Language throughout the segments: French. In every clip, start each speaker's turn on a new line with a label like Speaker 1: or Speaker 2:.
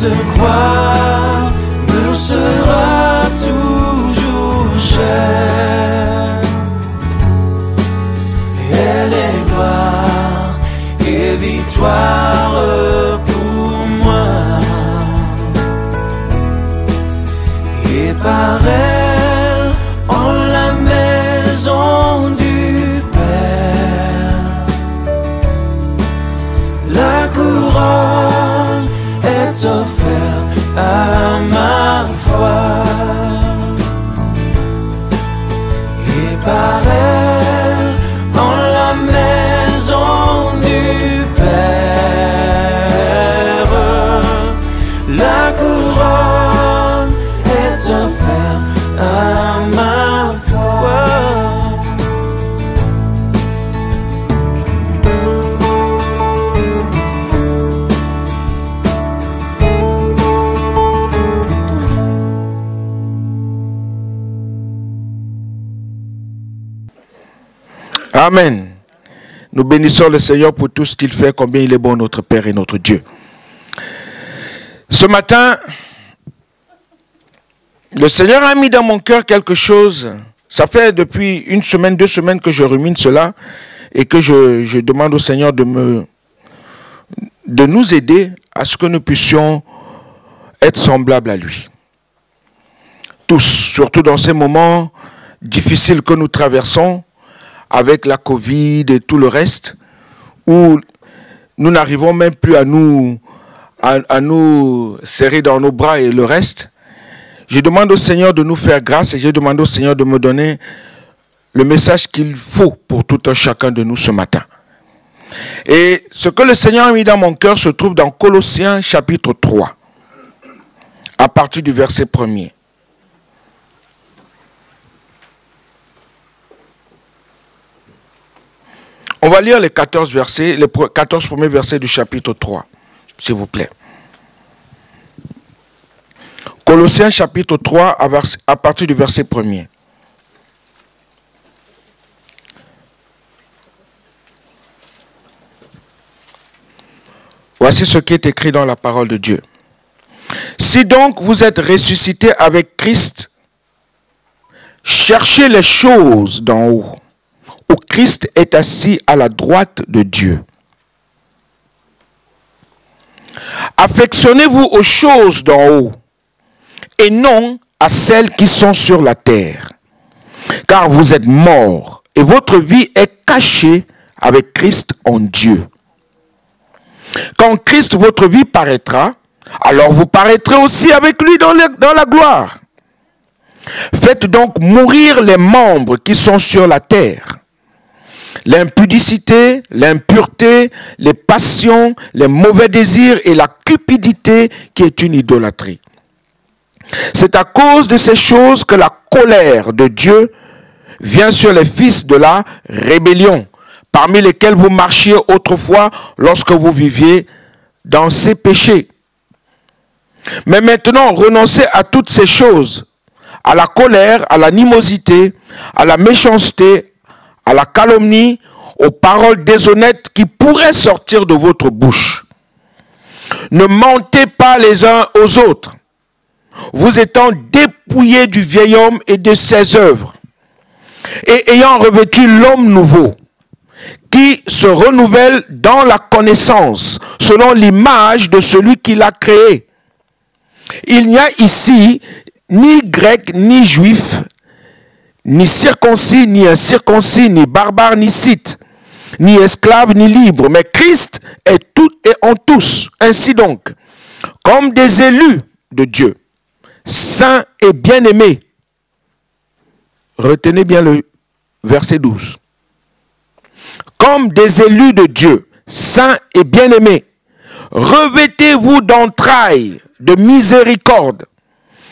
Speaker 1: Cette croix me sera toujours chère. Elle est gloire et victoire pour moi. Et par elle, en la maison du Père, la couronne est offerte à ma foi. Et par elle, en la maison du Père, la couronne est offerte à ma foi.
Speaker 2: Amen. Nous bénissons le Seigneur pour tout ce qu'il fait, combien il est bon, notre Père et notre Dieu. Ce matin, le Seigneur a mis dans mon cœur quelque chose. Ça fait depuis une semaine, 2 semaines que je rumine cela et que je demande au Seigneur de nous aider à ce que nous puissions être semblables à lui. Tous, surtout dans ces moments difficiles que nous traversons, avec la Covid et tout le reste, où nous n'arrivons même plus à nous serrer dans nos bras et le reste. Je demande au Seigneur de nous faire grâce et je demande au Seigneur de me donner le message qu'il faut pour tout un chacun de nous ce matin. Et ce que le Seigneur a mis dans mon cœur se trouve dans Colossiens chapitre 3, à partir du verset 1er. On va lire les 14 premiers versets du chapitre 3, s'il vous plaît. Colossiens chapitre 3, à partir du verset 1er. Voici ce qui est écrit dans la parole de Dieu. Si donc vous êtes ressuscités avec Christ, cherchez les choses d'en haut, où Christ est assis à la droite de Dieu. Affectionnez-vous aux choses d'en haut, et non à celles qui sont sur la terre. Car vous êtes morts, et votre vie est cachée avec Christ en Dieu. Quand Christ, votre vie, paraîtra, alors vous paraîtrez aussi avec lui dans la gloire. Faites donc mourir les membres qui sont sur la terre. L'impudicité, l'impureté, les passions, les mauvais désirs et la cupidité qui est une idolâtrie. C'est à cause de ces choses que la colère de Dieu vient sur les fils de la rébellion, parmi lesquels vous marchiez autrefois lorsque vous viviez dans ces péchés. Mais maintenant, renoncez à toutes ces choses, à la colère, à l'animosité, à la méchanceté, à la calomnie, aux paroles déshonnêtes qui pourraient sortir de votre bouche. Ne mentez pas les uns aux autres, vous étant dépouillés du vieil homme et de ses œuvres, et ayant revêtu l'homme nouveau, qui se renouvelle dans la connaissance, selon l'image de celui qui l'a créé. Il n'y a ici ni grec, ni juif, ni circoncis, ni incirconcis, ni barbare, ni scythe, ni esclave, ni libre, mais Christ est tout et en tous. Ainsi donc, comme des élus de Dieu, saints et bien-aimés. Retenez bien le verset 12. Comme des élus de Dieu, saints et bien-aimés, revêtez-vous d'entrailles, de miséricorde,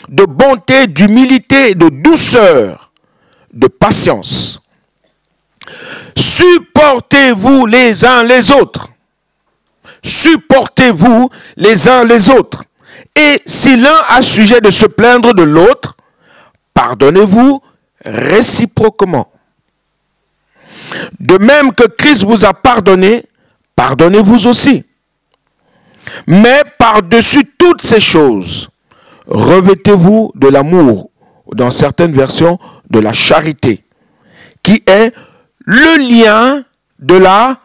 Speaker 2: de bonté, d'humilité, de douceur, de patience. Supportez-vous les uns les autres. Supportez-vous les uns les autres. Et si l'un a sujet de se plaindre de l'autre, pardonnez-vous réciproquement. De même que Christ vous a pardonné, pardonnez-vous aussi. Mais par-dessus toutes ces choses, revêtez-vous de l'amour, dans certaines versions, de la charité, qui est le lien de la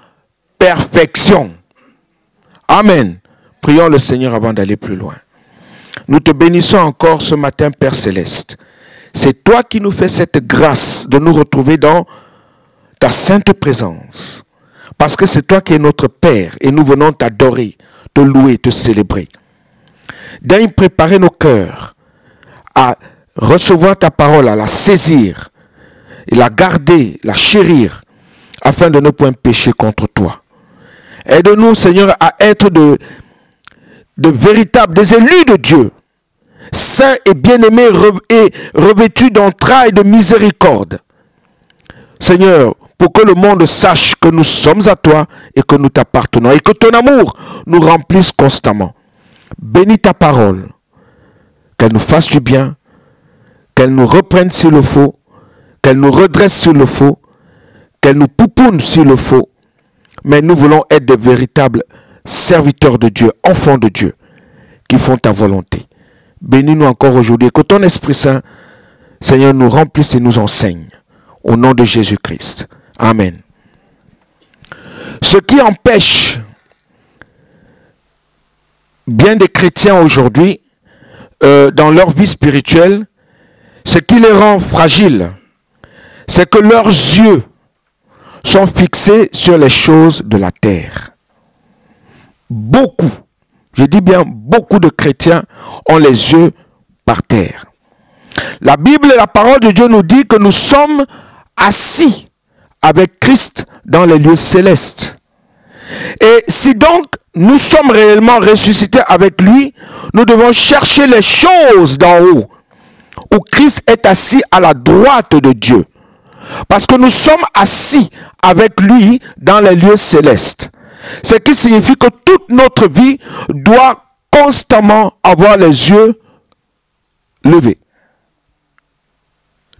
Speaker 2: perfection. Amen. Prions le Seigneur avant d'aller plus loin. Nous te bénissons encore ce matin, Père Céleste. C'est toi qui nous fais cette grâce de nous retrouver dans ta sainte présence. Parce que c'est toi qui es notre Père et nous venons t'adorer, te louer, te célébrer. Daigne préparer nos cœurs à recevoir ta parole, à la saisir, et la garder, la chérir, afin de ne point pécher contre toi. Aide-nous, Seigneur, à être de véritables, des élus de Dieu, saints et bien-aimés et revêtus d'entrailles de miséricorde. Seigneur, pour que le monde sache que nous sommes à toi et que nous t'appartenons et que ton amour nous remplisse constamment. Bénis ta parole, qu'elle nous fasse du bien, qu'elle nous reprenne s'il le faut, qu'elle nous redresse s'il le faut, qu'elle nous poupoune s'il le faut. Mais nous voulons être des véritables serviteurs de Dieu, enfants de Dieu, qui font ta volonté. Bénis-nous encore aujourd'hui, que ton Esprit Saint, Seigneur, nous remplisse et nous enseigne. Au nom de Jésus-Christ. Amen. Ce qui empêche bien des chrétiens aujourd'hui, dans leur vie spirituelle, ce qui les rend fragiles, c'est que leurs yeux sont fixés sur les choses de la terre. Beaucoup, je dis bien beaucoup de chrétiens ont les yeux par terre. La Bible et la parole de Dieu nous dit que nous sommes assis avec Christ dans les lieux célestes. Et si donc nous sommes réellement ressuscités avec lui, nous devons chercher les choses d'en haut, où Christ est assis à la droite de Dieu. Parce que nous sommes assis avec lui dans les lieux célestes. Ce qui signifie que toute notre vie doit constamment avoir les yeux levés.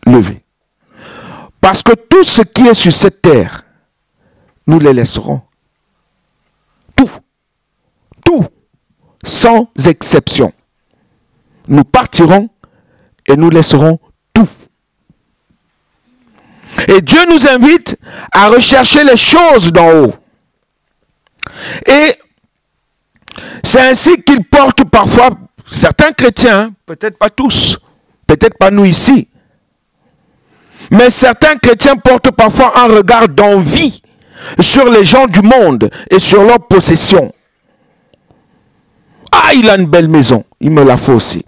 Speaker 2: Levés. Parce que tout ce qui est sur cette terre, nous les laisserons. Tout. Tout. Sans exception. Nous partirons et nous laisserons tout. Et Dieu nous invite à rechercher les choses d'en haut. Et c'est ainsi qu'il porte parfois certains chrétiens, peut-être pas tous, peut-être pas nous ici, mais certains chrétiens portent parfois un regard d'envie sur les gens du monde et sur leurs possessions. Ah, il a une belle maison, il me la faut aussi.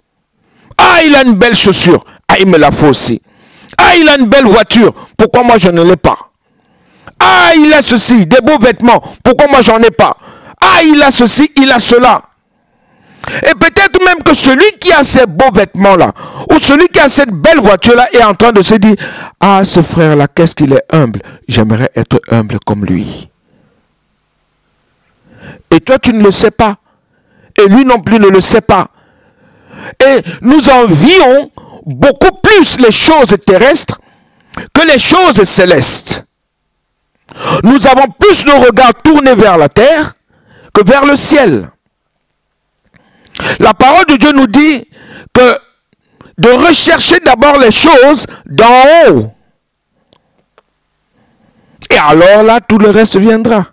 Speaker 2: Ah, il a une belle chaussure, ah, il me la faut aussi. Ah, il a une belle voiture, pourquoi moi je ne l'ai pas? Ah, il a ceci, des beaux vêtements, pourquoi moi j'en ai pas? Ah, il a ceci, il a cela. Et peut-être même que celui qui a ces beaux vêtements-là, ou celui qui a cette belle voiture-là, est en train de se dire, ah, ce frère-là, qu'est-ce qu'il est humble. J'aimerais être humble comme lui. Et toi, tu ne le sais pas. Et lui non plus ne le sait pas. Et nous envions beaucoup plus les choses terrestres que les choses célestes. Nous avons plus nos regards tournés vers la terre que vers le ciel. La parole de Dieu nous dit que de rechercher d'abord les choses d'en haut. Et alors là, tout le reste viendra.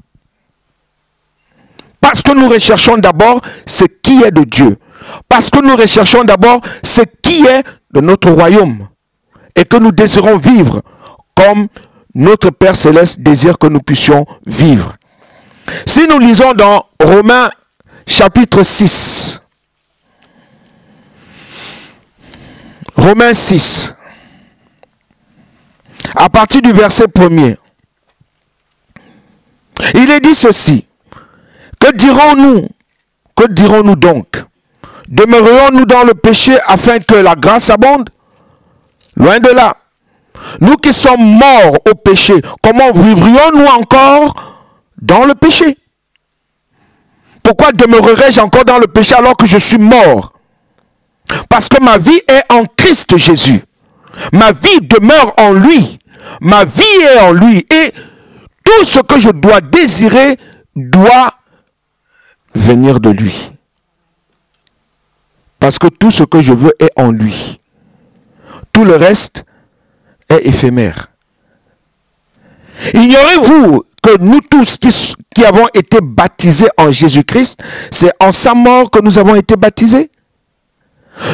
Speaker 2: Parce que nous recherchons d'abord ce qui est de Dieu. Parce que nous recherchons d'abord ce qui est de notre royaume. Et que nous désirons vivre comme notre Père Céleste désire que nous puissions vivre. Si nous lisons dans Romains chapitre 6, Romains 6, à partir du verset 1er, il est dit ceci. Que dirons-nous? Que dirons-nous donc? Demeurerions-nous dans le péché afin que la grâce abonde? Loin de là. Nous qui sommes morts au péché, comment vivrions-nous encore dans le péché? Pourquoi demeurerais-je encore dans le péché alors que je suis mort? Parce que ma vie est en Christ Jésus. Ma vie demeure en lui. Ma vie est en lui. Et tout ce que je dois désirer doit venir de lui. Parce que tout ce que je veux est en lui. Tout le reste est éphémère. Ignorez-vous que nous tous qui avons été baptisés en Jésus-Christ, c'est en sa mort que nous avons été baptisés?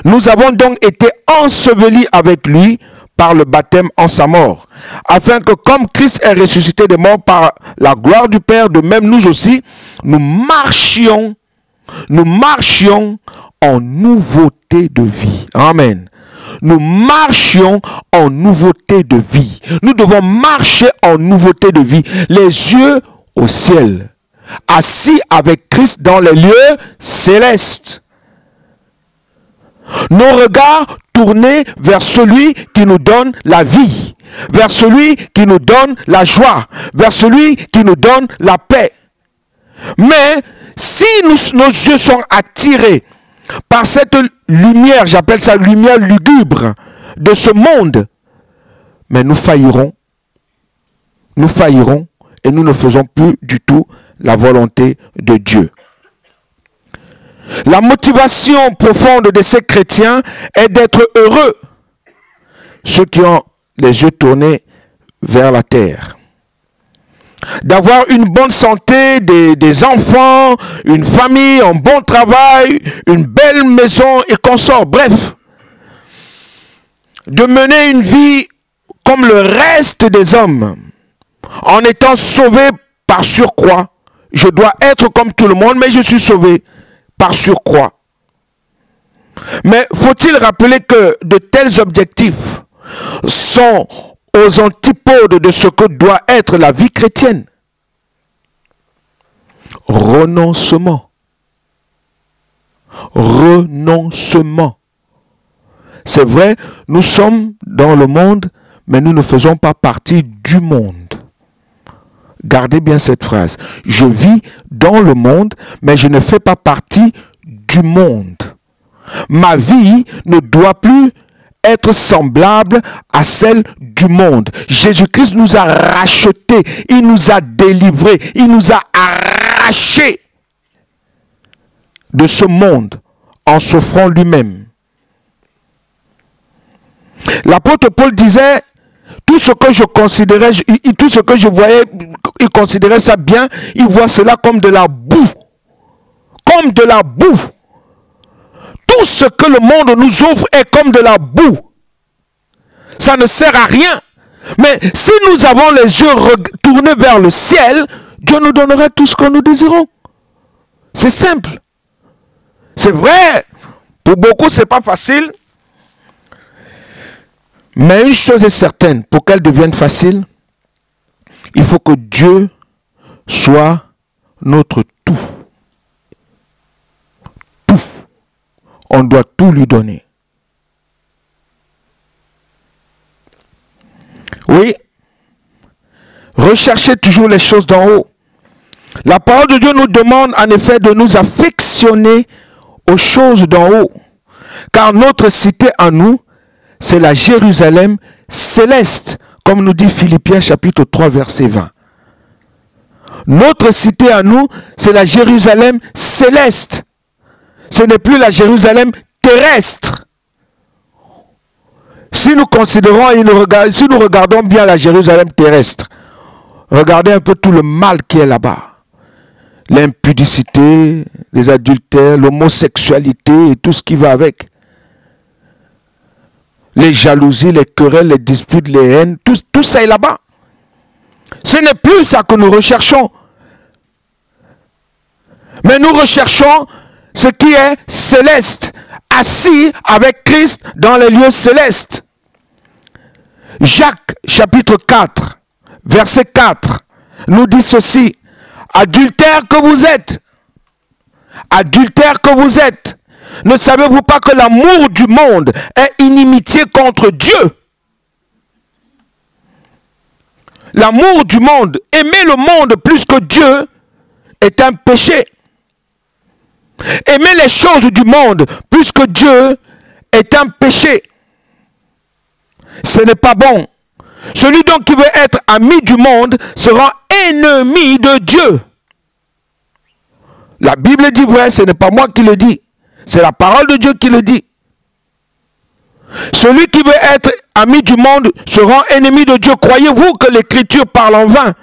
Speaker 2: Nous avons donc été ensevelis avec lui par le baptême en sa mort, afin que comme Christ est ressuscité des morts par la gloire du Père, de même nous aussi, nous marchions en nouveauté de vie. Amen. Nous marchions en nouveauté de vie. Nous devons marcher en nouveauté de vie, les yeux au ciel, assis avec Christ dans les lieux célestes. Nos regards tournés vers celui qui nous donne la vie, vers celui qui nous donne la joie, vers celui qui nous donne la paix. Mais si nos yeux sont attirés par cette lumière, j'appelle ça lumière lugubre de ce monde, mais nous faillirons et nous ne faisons plus du tout la volonté de Dieu. La motivation profonde de ces chrétiens est d'être heureux, ceux qui ont les yeux tournés vers la terre. D'avoir une bonne santé, des enfants, une famille, un bon travail, une belle maison et consorts. Bref, de mener une vie comme le reste des hommes, en étant sauvé par surcroît. Je dois être comme tout le monde, mais je suis sauvé par surcroît. Mais faut-il rappeler que de tels objectifs sont aux antipodes de ce que doit être la vie chrétienne? Renoncement. Renoncement. C'est vrai, nous sommes dans le monde, mais nous ne faisons pas partie du monde. Gardez bien cette phrase. Je vis dans le monde, mais je ne fais pas partie du monde. Ma vie ne doit plus être semblable à celle du monde. Jésus-Christ nous a rachetés, il nous a délivrés, il nous a arrachés de ce monde en s'offrant lui-même. L'apôtre Paul disait, tout ce que je considérais, tout ce que je voyais, il considérait ça bien, il voit cela comme de la boue. Comme de la boue. Tout ce que le monde nous offre est comme de la boue. Ça ne sert à rien. Mais si nous avons les yeux tournés vers le ciel, Dieu nous donnera tout ce que nous désirons. C'est simple. C'est vrai, pour beaucoup, ce n'est pas facile. Mais une chose est certaine, pour qu'elle devienne facile, il faut que Dieu soit notre tout. Tout. On doit tout lui donner. Oui. Recherchez toujours les choses d'en haut. La parole de Dieu nous demande en effet de nous affectionner aux choses d'en haut. Car notre cité en nous, c'est la Jérusalem céleste, comme nous dit Philippiens chapitre 3 verset 20. Notre cité à nous, c'est la Jérusalem céleste. Ce n'est plus la Jérusalem terrestre. Si nous considérons et si nous regardons bien la Jérusalem terrestre, regardez un peu tout le mal qui est là-bas. L'impudicité, les adultères, l'homosexualité et tout ce qui va avec. Les jalousies, les querelles, les disputes, les haines, tout ça est là-bas. Ce n'est plus ça que nous recherchons. Mais nous recherchons ce qui est céleste, assis avec Christ dans les lieux célestes. Jacques chapitre 4, verset 4, nous dit ceci. Adultères que vous êtes, ne savez-vous pas que l'amour du monde est inimitié contre Dieu? L'amour du monde, aimer le monde plus que Dieu, est un péché. Aimer les choses du monde plus que Dieu est un péché. Ce n'est pas bon. Celui donc qui veut être ami du monde sera ennemi de Dieu. La Bible dit vrai, ce n'est pas moi qui le dis. C'est la parole de Dieu qui le dit. Celui qui veut être ami du monde se rend ennemi de Dieu. Croyez-vous que l'Écriture parle en vain?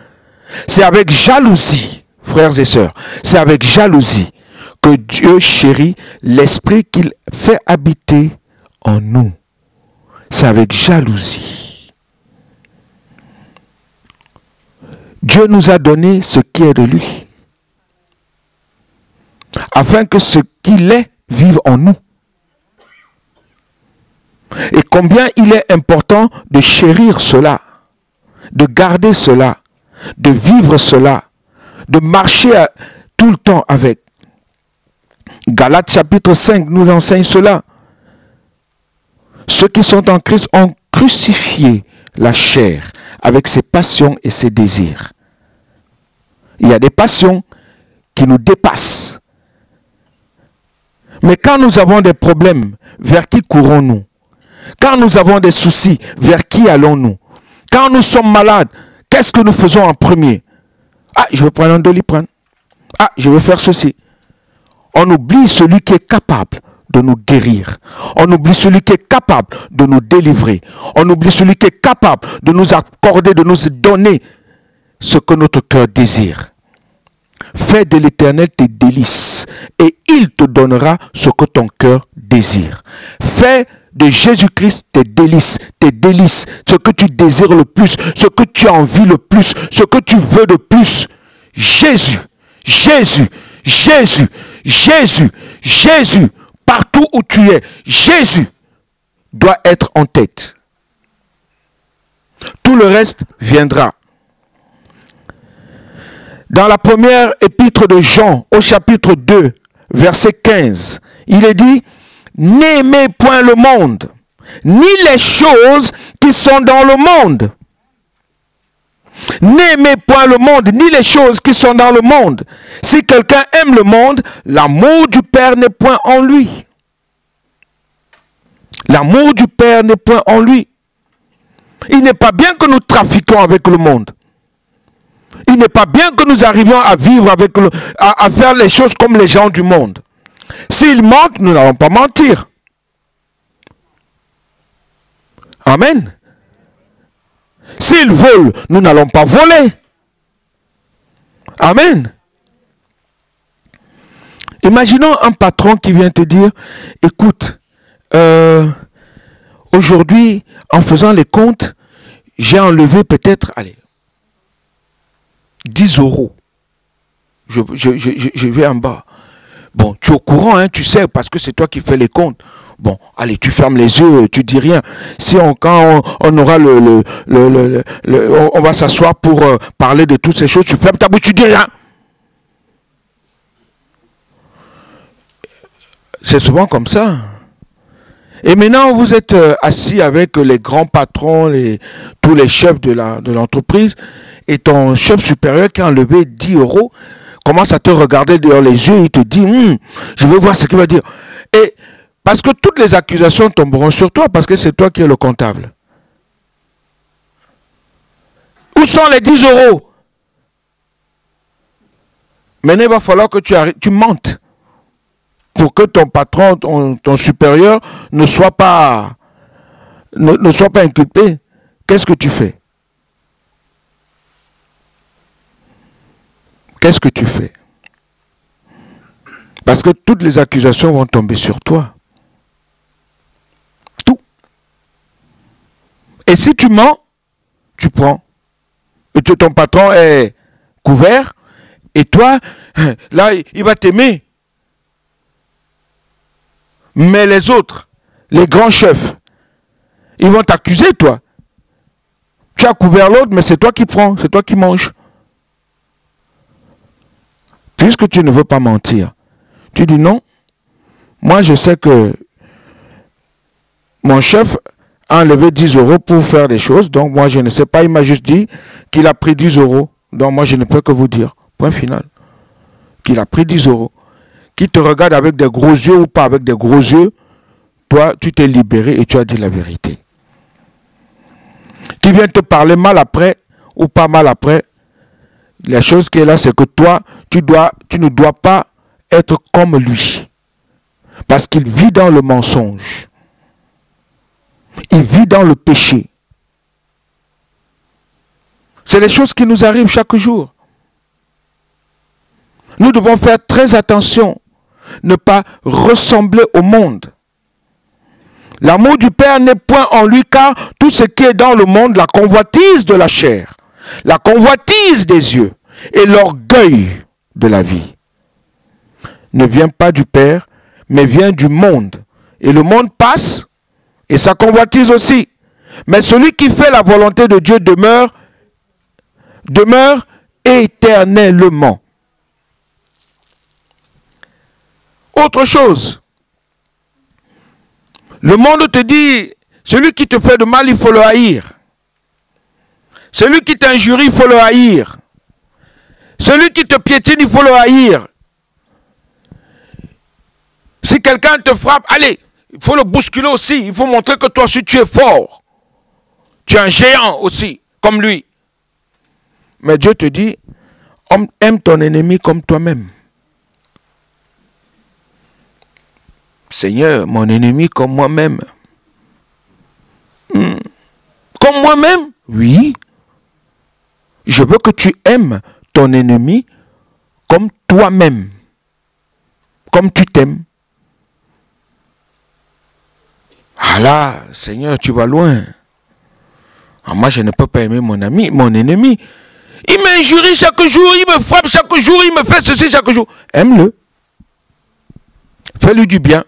Speaker 2: C'est avec jalousie, frères et sœurs, c'est avec jalousie que Dieu chérit l'esprit qu'il fait habiter en nous. C'est avec jalousie. Dieu nous a donné ce qui est de lui, afin que ce qu'il est vive en nous. Et combien il est important de chérir cela, de garder cela, de vivre cela, de marcher tout le temps avec. Galates chapitre 5 nous enseigne cela. Ceux qui sont en Christ ont crucifié la chair avec ses passions et ses désirs. Il y a des passions qui nous dépassent. Mais quand nous avons des problèmes, vers qui courons-nous? Quand nous avons des soucis, vers qui allons-nous? Quand nous sommes malades, qu'est-ce que nous faisons en premier? Ah, je vais prendre un Doliprane. Ah, je vais faire ceci. On oublie celui qui est capable de nous guérir. On oublie celui qui est capable de nous délivrer. On oublie celui qui est capable de nous accorder, de nous donner ce que notre cœur désire. Fais de l'Éternel tes délices et il te donnera ce que ton cœur désire. Fais de Jésus-Christ tes délices, ce que tu désires le plus, ce que tu as envie le plus, ce que tu veux de plus. Jésus, Jésus, Jésus, Jésus, Jésus, partout où tu es, Jésus doit être en tête. Tout le reste viendra. Dans la première épître de Jean, au chapitre 2, verset 15, il est dit: n'aimez point le monde, ni les choses qui sont dans le monde. N'aimez point le monde, ni les choses qui sont dans le monde. Si quelqu'un aime le monde, l'amour du Père n'est point en lui. L'amour du Père n'est point en lui. Il n'est pas bien que nous trafiquions avec le monde. Il n'est pas bien que nous arrivions à vivre avec à faire les choses comme les gens du monde. S'ils mentent, nous n'allons pas mentir. Amen. S'ils volent, nous n'allons pas voler. Amen. Imaginons un patron qui vient te dire: écoute, aujourd'hui, en faisant les comptes, j'ai enlevé peut-être, allez, 10 euros. Je vais en bas. Bon, tu es au courant, hein, tu sais, parce que c'est toi qui fais les comptes. Bon, allez, tu fermes les yeux, tu dis rien. Si quand on aura on va s'asseoir pour parler de toutes ces choses, tu fermes ta bouche, tu dis rien. C'est souvent comme ça. Et maintenant, vous êtes assis avec les grands patrons, tous les chefs de l'entreprise, et ton chef supérieur qui a enlevé 10 euros commence à te regarder dans les yeux et il te dit: je veux voir ce qu'il va dire. Et parce que toutes les accusations tomberont sur toi, parce que c'est toi qui es le comptable. Où sont les 10 euros? Maintenant, il va falloir que tu mentes pour que ton patron, ton supérieur ne soit pas inculpé. Qu'est-ce que tu fais? Qu'est-ce que tu fais? Parce que toutes les accusations vont tomber sur toi. Tout. Et si tu mens, tu prends. Et ton patron est couvert. Et toi, là, il va t'aimer. Mais les autres, les grands chefs, ils vont t'accuser, toi. Tu as couvert l'autre, mais c'est toi qui prends, c'est toi qui manges. Puisque tu ne veux pas mentir, tu dis non. Moi, je sais que mon chef a enlevé 10 euros pour faire des choses. Donc, moi, je ne sais pas. Il m'a juste dit qu'il a pris 10 euros. Donc, moi, je ne peux que vous dire, point final, qu'il a pris 10 euros. Qui te regarde avec des gros yeux ou pas avec des gros yeux, toi, tu t'es libéré et tu as dit la vérité. Qui vient te parler mal après ou pas mal après, la chose qui est là, c'est que toi, tu ne dois pas être comme lui. Parce qu'il vit dans le mensonge. Il vit dans le péché. C'est les choses qui nous arrivent chaque jour. Nous devons faire très attention, ne pas ressembler au monde. L'amour du Père n'est point en lui, car tout ce qui est dans le monde, la convoitise de la chair, la convoitise des yeux et l'orgueil de la vie, ne vient pas du Père, mais vient du monde. Et le monde passe, et sa convoitise aussi. Mais celui qui fait la volonté de Dieu demeure éternellement. Autre chose. Le monde te dit, celui qui te fait de mal, il faut le haïr. Celui qui t'injurie, il faut le haïr. Celui qui te piétine, il faut le haïr. Si quelqu'un te frappe, allez, il faut le bousculer aussi. Il faut montrer que toi aussi tu es fort. Tu es un géant aussi, comme lui. Mais Dieu te dit, aime ton ennemi comme toi-même. Seigneur, mon ennemi comme moi-même. Comme moi-même? Oui. Je veux que tu aimes ton ennemi comme toi-même. Comme tu t'aimes. Ah là, Seigneur, tu vas loin. Ah, moi, je ne peux pas aimer mon ennemi. Il m'injurie chaque jour, il me frappe chaque jour, il me fait ceci chaque jour. Aime-le. Fais-lui du bien.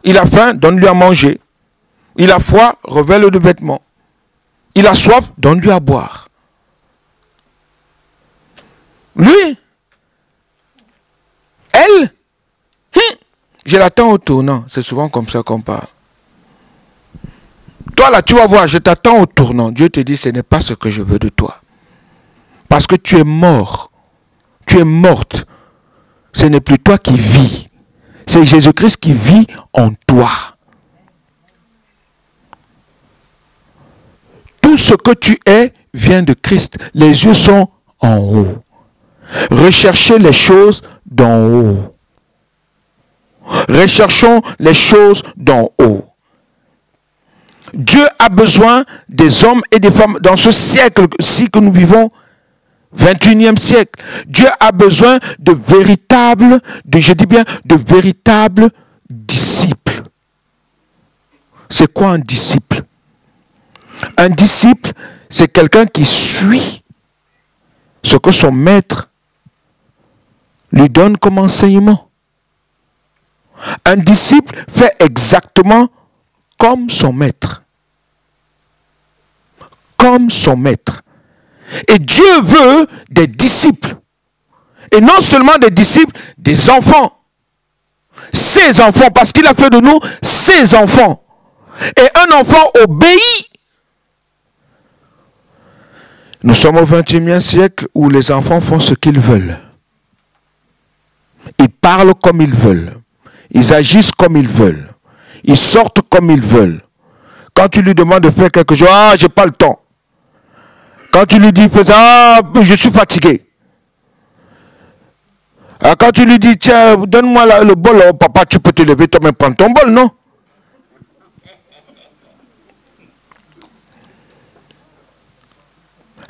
Speaker 2: Il a faim, donne-lui à manger. Il a froid, revêt-le de vêtements. Il a soif, donne-lui à boire. Lui, elle, je l'attends au tournant. C'est souvent comme ça qu'on parle. Toi là, tu vas voir, je t'attends au tournant. Dieu te dit, ce n'est pas ce que je veux de toi. Parce que tu es mort. Tu es morte. Ce n'est plus toi qui vis. C'est Jésus-Christ qui vit en toi. Tout ce que tu es vient de Christ. Les yeux sont en haut. Recherchez les choses d'en haut. Recherchons les choses d'en haut. Dieu a besoin des hommes et des femmes dans ce siècle-ci que nous vivons, 21e siècle. Dieu a besoin de véritables, de véritables disciples. C'est quoi un disciple? Un disciple, c'est quelqu'un qui suit ce que son maître lui donne comme enseignement. Un disciple fait exactement comme son maître. Comme son maître. Et Dieu veut des disciples. Et non seulement des disciples, des enfants. Ses enfants, parce qu'il a fait de nous ses enfants. Et un enfant obéit. Nous sommes au 21e siècle où les enfants font ce qu'ils veulent. Ils parlent comme ils veulent. Ils agissent comme ils veulent. Ils sortent comme ils veulent. Quand tu lui demandes de faire quelque chose, ah, j'ai pas le temps. Quand tu lui dis, fais ça, ah, je suis fatigué. Quand tu lui dis, tiens, donne-moi le bol, oh, papa, tu peux te lever toi-même prendre ton bol, non?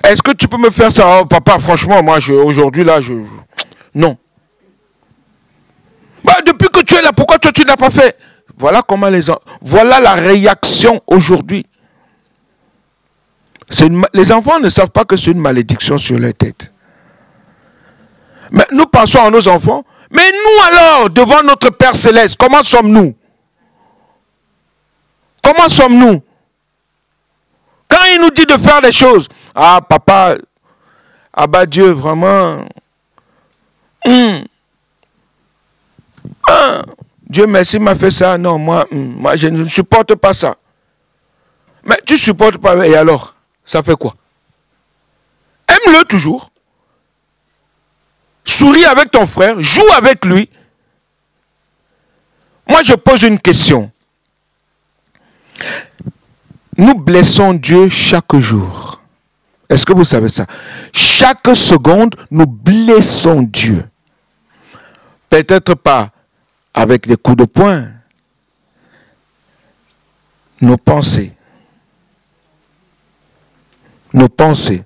Speaker 2: Est-ce que tu peux me faire ça? Oh, papa, franchement, moi, aujourd'hui, là, non. Bah, depuis que tu es là, pourquoi toi, tu n'as pas fait? Voilà comment voilà la réaction aujourd'hui. Les enfants ne savent pas que c'est une malédiction sur leur tête. Mais nous pensons à nos enfants. Mais nous alors, devant notre Père Céleste, comment sommes-nous? Comment sommes-nous? Quand il nous dit de faire des choses, ah papa, ah bah Dieu, vraiment, Dieu merci m'a fait ça, non, moi je ne supporte pas ça. Mais tu ne supportes pas, et alors? Ça fait quoi? Aime-le toujours. Souris avec ton frère, joue avec lui. Moi, je pose une question. Nous blessons Dieu chaque jour. Est-ce que vous savez ça? Chaque seconde, nous blessons Dieu. Peut-être pas avec des coups de poing. Nos pensées. Nos pensées.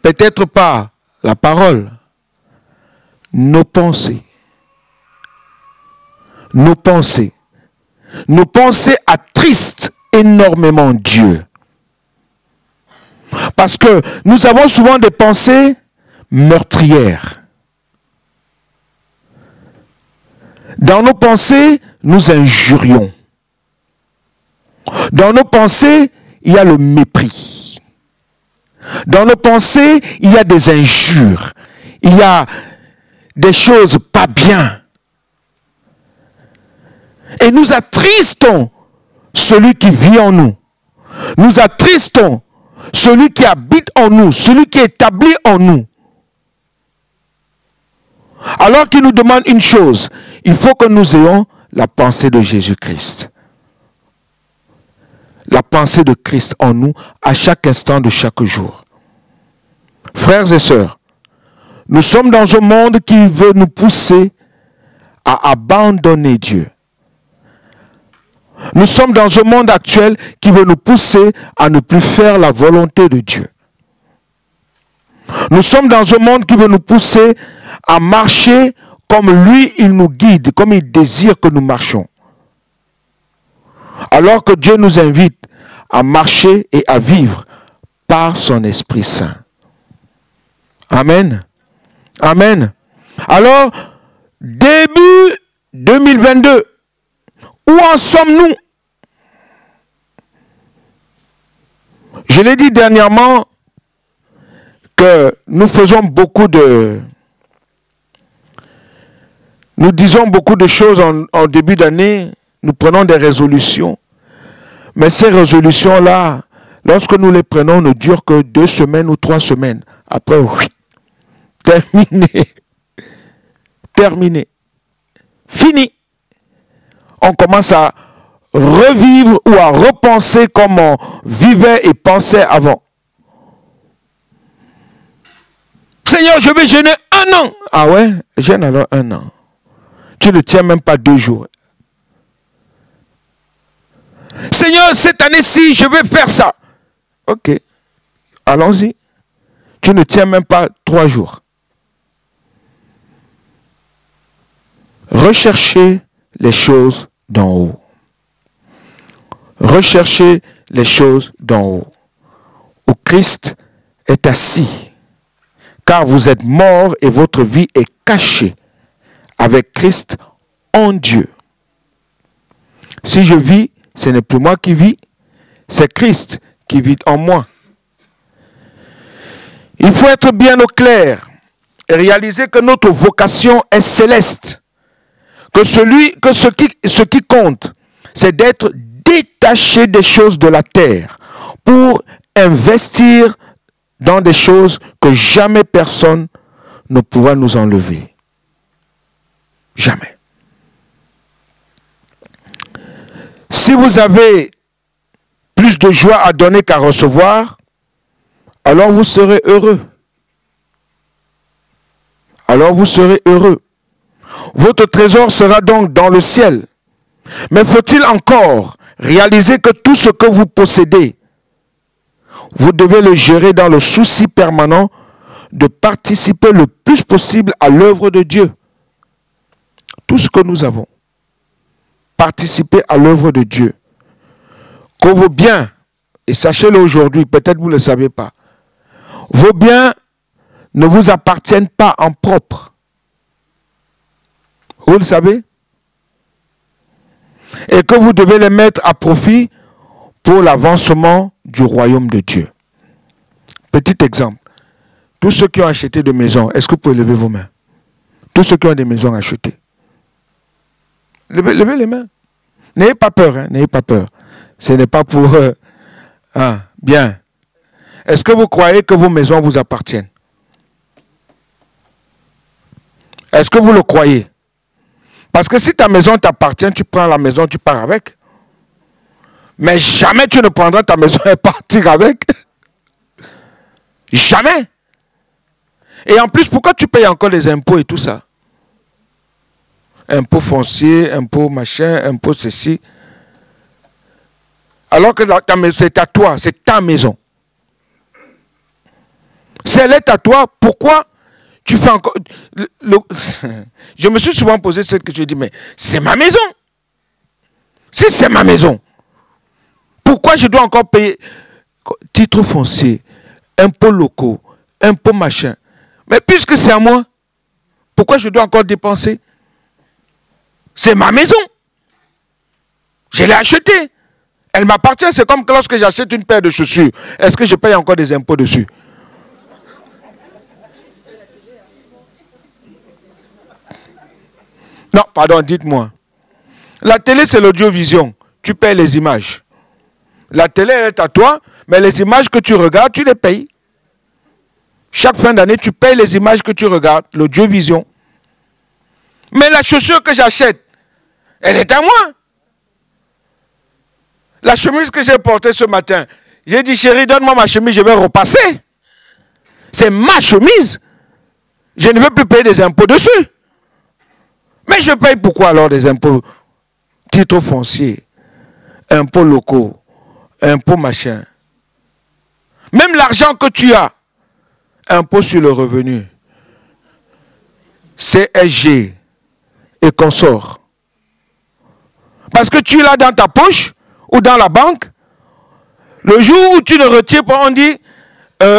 Speaker 2: Peut-être pas la parole. Nos pensées. Nos pensées. Nos pensées attristent énormément Dieu. Parce que nous avons souvent des pensées meurtrières. Dans nos pensées, nous injurions. Dans nos pensées, il y a le mépris. Dans nos pensées, il y a des injures. Il y a des choses pas bien. Et nous attristons celui qui vit en nous. Nous attristons celui qui habite en nous, celui qui est établi en nous. Alors qu'il nous demande une chose, il faut que nous ayons la pensée de Jésus-Christ. La pensée de Christ en nous à chaque instant de chaque jour. Frères et sœurs, nous sommes dans un monde qui veut nous pousser à abandonner Dieu. Nous sommes dans un monde actuel qui veut nous pousser à ne plus faire la volonté de Dieu. Nous sommes dans un monde qui veut nous pousser à marcher comme lui, il nous guide, comme il désire que nous marchions. Alors que Dieu nous invite à marcher et à vivre par son Esprit Saint. Amen. Amen. Alors, début 2022, où en sommes-nous? Je l'ai dit dernièrement que nous faisons beaucoup de... Nous disons beaucoup de choses en début d'année. Nous prenons des résolutions. Mais ces résolutions-là, lorsque nous les prenons, ne durent que 2 semaines ou 3 semaines. Après, oui, terminé. Terminé. Fini. On commence à revivre ou à repenser comme on vivait et pensait avant. Seigneur, je vais jeûner 1 an. Ah ouais, jeûne alors 1 an. Tu ne tiens même pas 2 jours. Seigneur, cette année-ci, je vais faire ça. Ok, allons-y. Tu ne tiens même pas 3 jours. Recherchez les choses d'en haut. Recherchez les choses d'en haut. Où Christ est assis. Car vous êtes morts et votre vie est cachée avec Christ en Dieu. Si je vis, ce n'est plus moi qui vis, c'est Christ qui vit en moi. Il faut être bien au clair et réaliser que notre vocation est céleste. Que ce qui compte, c'est d'être détaché des choses de la terre pour investir dans des choses que jamais personne ne pourra nous enlever. Jamais. Si vous avez plus de joie à donner qu'à recevoir, alors vous serez heureux. Alors vous serez heureux. Votre trésor sera donc dans le ciel. Mais faut-il encore réaliser que tout ce que vous possédez, vous devez le gérer dans le souci permanent de participer le plus possible à l'œuvre de Dieu. Tout ce que nous avons, participer à l'œuvre de Dieu. Que vos biens, et sachez-le aujourd'hui, peut-être vous ne le savez pas, vos biens ne vous appartiennent pas en propre. Vous le savez? Et que vous devez les mettre à profit pour l'avancement du royaume de Dieu. Petit exemple. Tous ceux qui ont acheté des maisons, est-ce que vous pouvez lever vos mains? Tous ceux qui ont des maisons achetées. Levez les mains. N'ayez pas peur, hein, n'ayez pas peur. Ce n'est pas pour... bien. Est-ce que vous croyez que vos maisons vous appartiennent? Est-ce que vous le croyez? Parce que si ta maison t'appartient, tu prends la maison, tu pars avec. Mais jamais tu ne prendras ta maison et partir avec. Jamais. Et en plus, pourquoi tu payes encore les impôts et tout ça? impôt foncier, impôt machin, impôt ceci. Alors que c'est à toi, c'est ta maison. Si elle est à toi, pourquoi tu fais encore... Je me suis souvent posé cette question, je dis, mais c'est ma maison. Si c'est ma maison, pourquoi je dois encore payer titre foncier, impôts locaux, impôts machin? Mais puisque c'est à moi, pourquoi je dois encore dépenser? C'est ma maison. Je l'ai achetée. Elle m'appartient. C'est comme que lorsque j'achète une paire de chaussures, est-ce que je paye encore des impôts dessus? Non, pardon, dites-moi. La télé, c'est l'audiovision. Tu payes les images. La télé, elle est à toi, mais les images que tu regardes, tu les payes. Chaque fin d'année, tu payes les images que tu regardes, l'audiovision. Mais la chaussure que j'achète, elle est à moi. La chemise que j'ai portée ce matin, j'ai dit, chérie, donne-moi ma chemise, je vais repasser. C'est ma chemise. Je ne veux plus payer des impôts dessus. Mais je paye pourquoi alors des impôts? Titres fonciers, impôts locaux, impôts machin. Même l'argent que tu as, impôt sur le revenu, CSG et consorts. Parce que tu l'as dans ta poche ou dans la banque, le jour où tu ne retires pas, on dit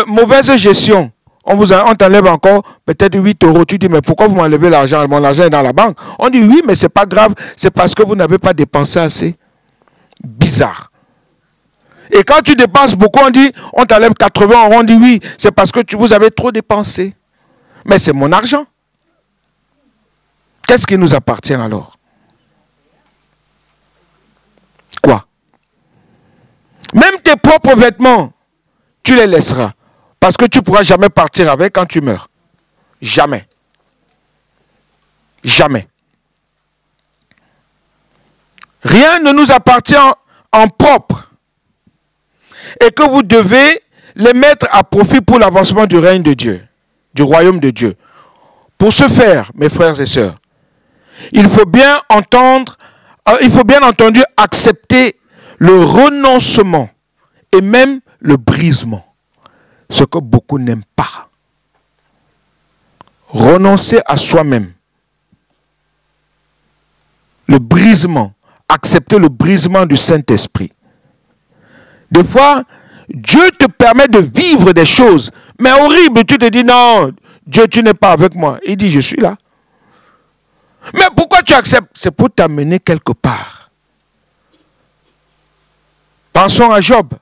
Speaker 2: mauvaise gestion. On t'enlève encore peut-être 8 €. Tu dis, mais pourquoi vous m'enlevez l'argent? Mon argent est dans la banque. On dit, oui, mais ce n'est pas grave. C'est parce que vous n'avez pas dépensé assez. Bizarre. Et quand tu dépenses beaucoup, on dit, on t'enlève 80 €. On dit, oui, c'est parce que vous avez trop dépensé. Mais c'est mon argent. Qu'est-ce qui nous appartient alors? Quoi? Même tes propres vêtements, tu les laisseras. Parce que tu ne pourras jamais partir avec quand tu meurs. Jamais. Jamais. Rien ne nous appartient en propre. Et que vous devez les mettre à profit pour l'avancement du règne de Dieu, du royaume de Dieu. Pour ce faire, mes frères et sœurs, il faut bien entendu accepter le renoncement et même le brisement. Ce que beaucoup n'aiment pas. Renoncer à soi-même. Le brisement. Accepter le brisement du Saint-Esprit. Des fois, Dieu te permet de vivre des choses, mais horribles. Tu te dis, non, Dieu, tu n'es pas avec moi. Il dit, je suis là. Mais pourquoi tu acceptes? C'est pour t'amener quelque part. Pensons à Job.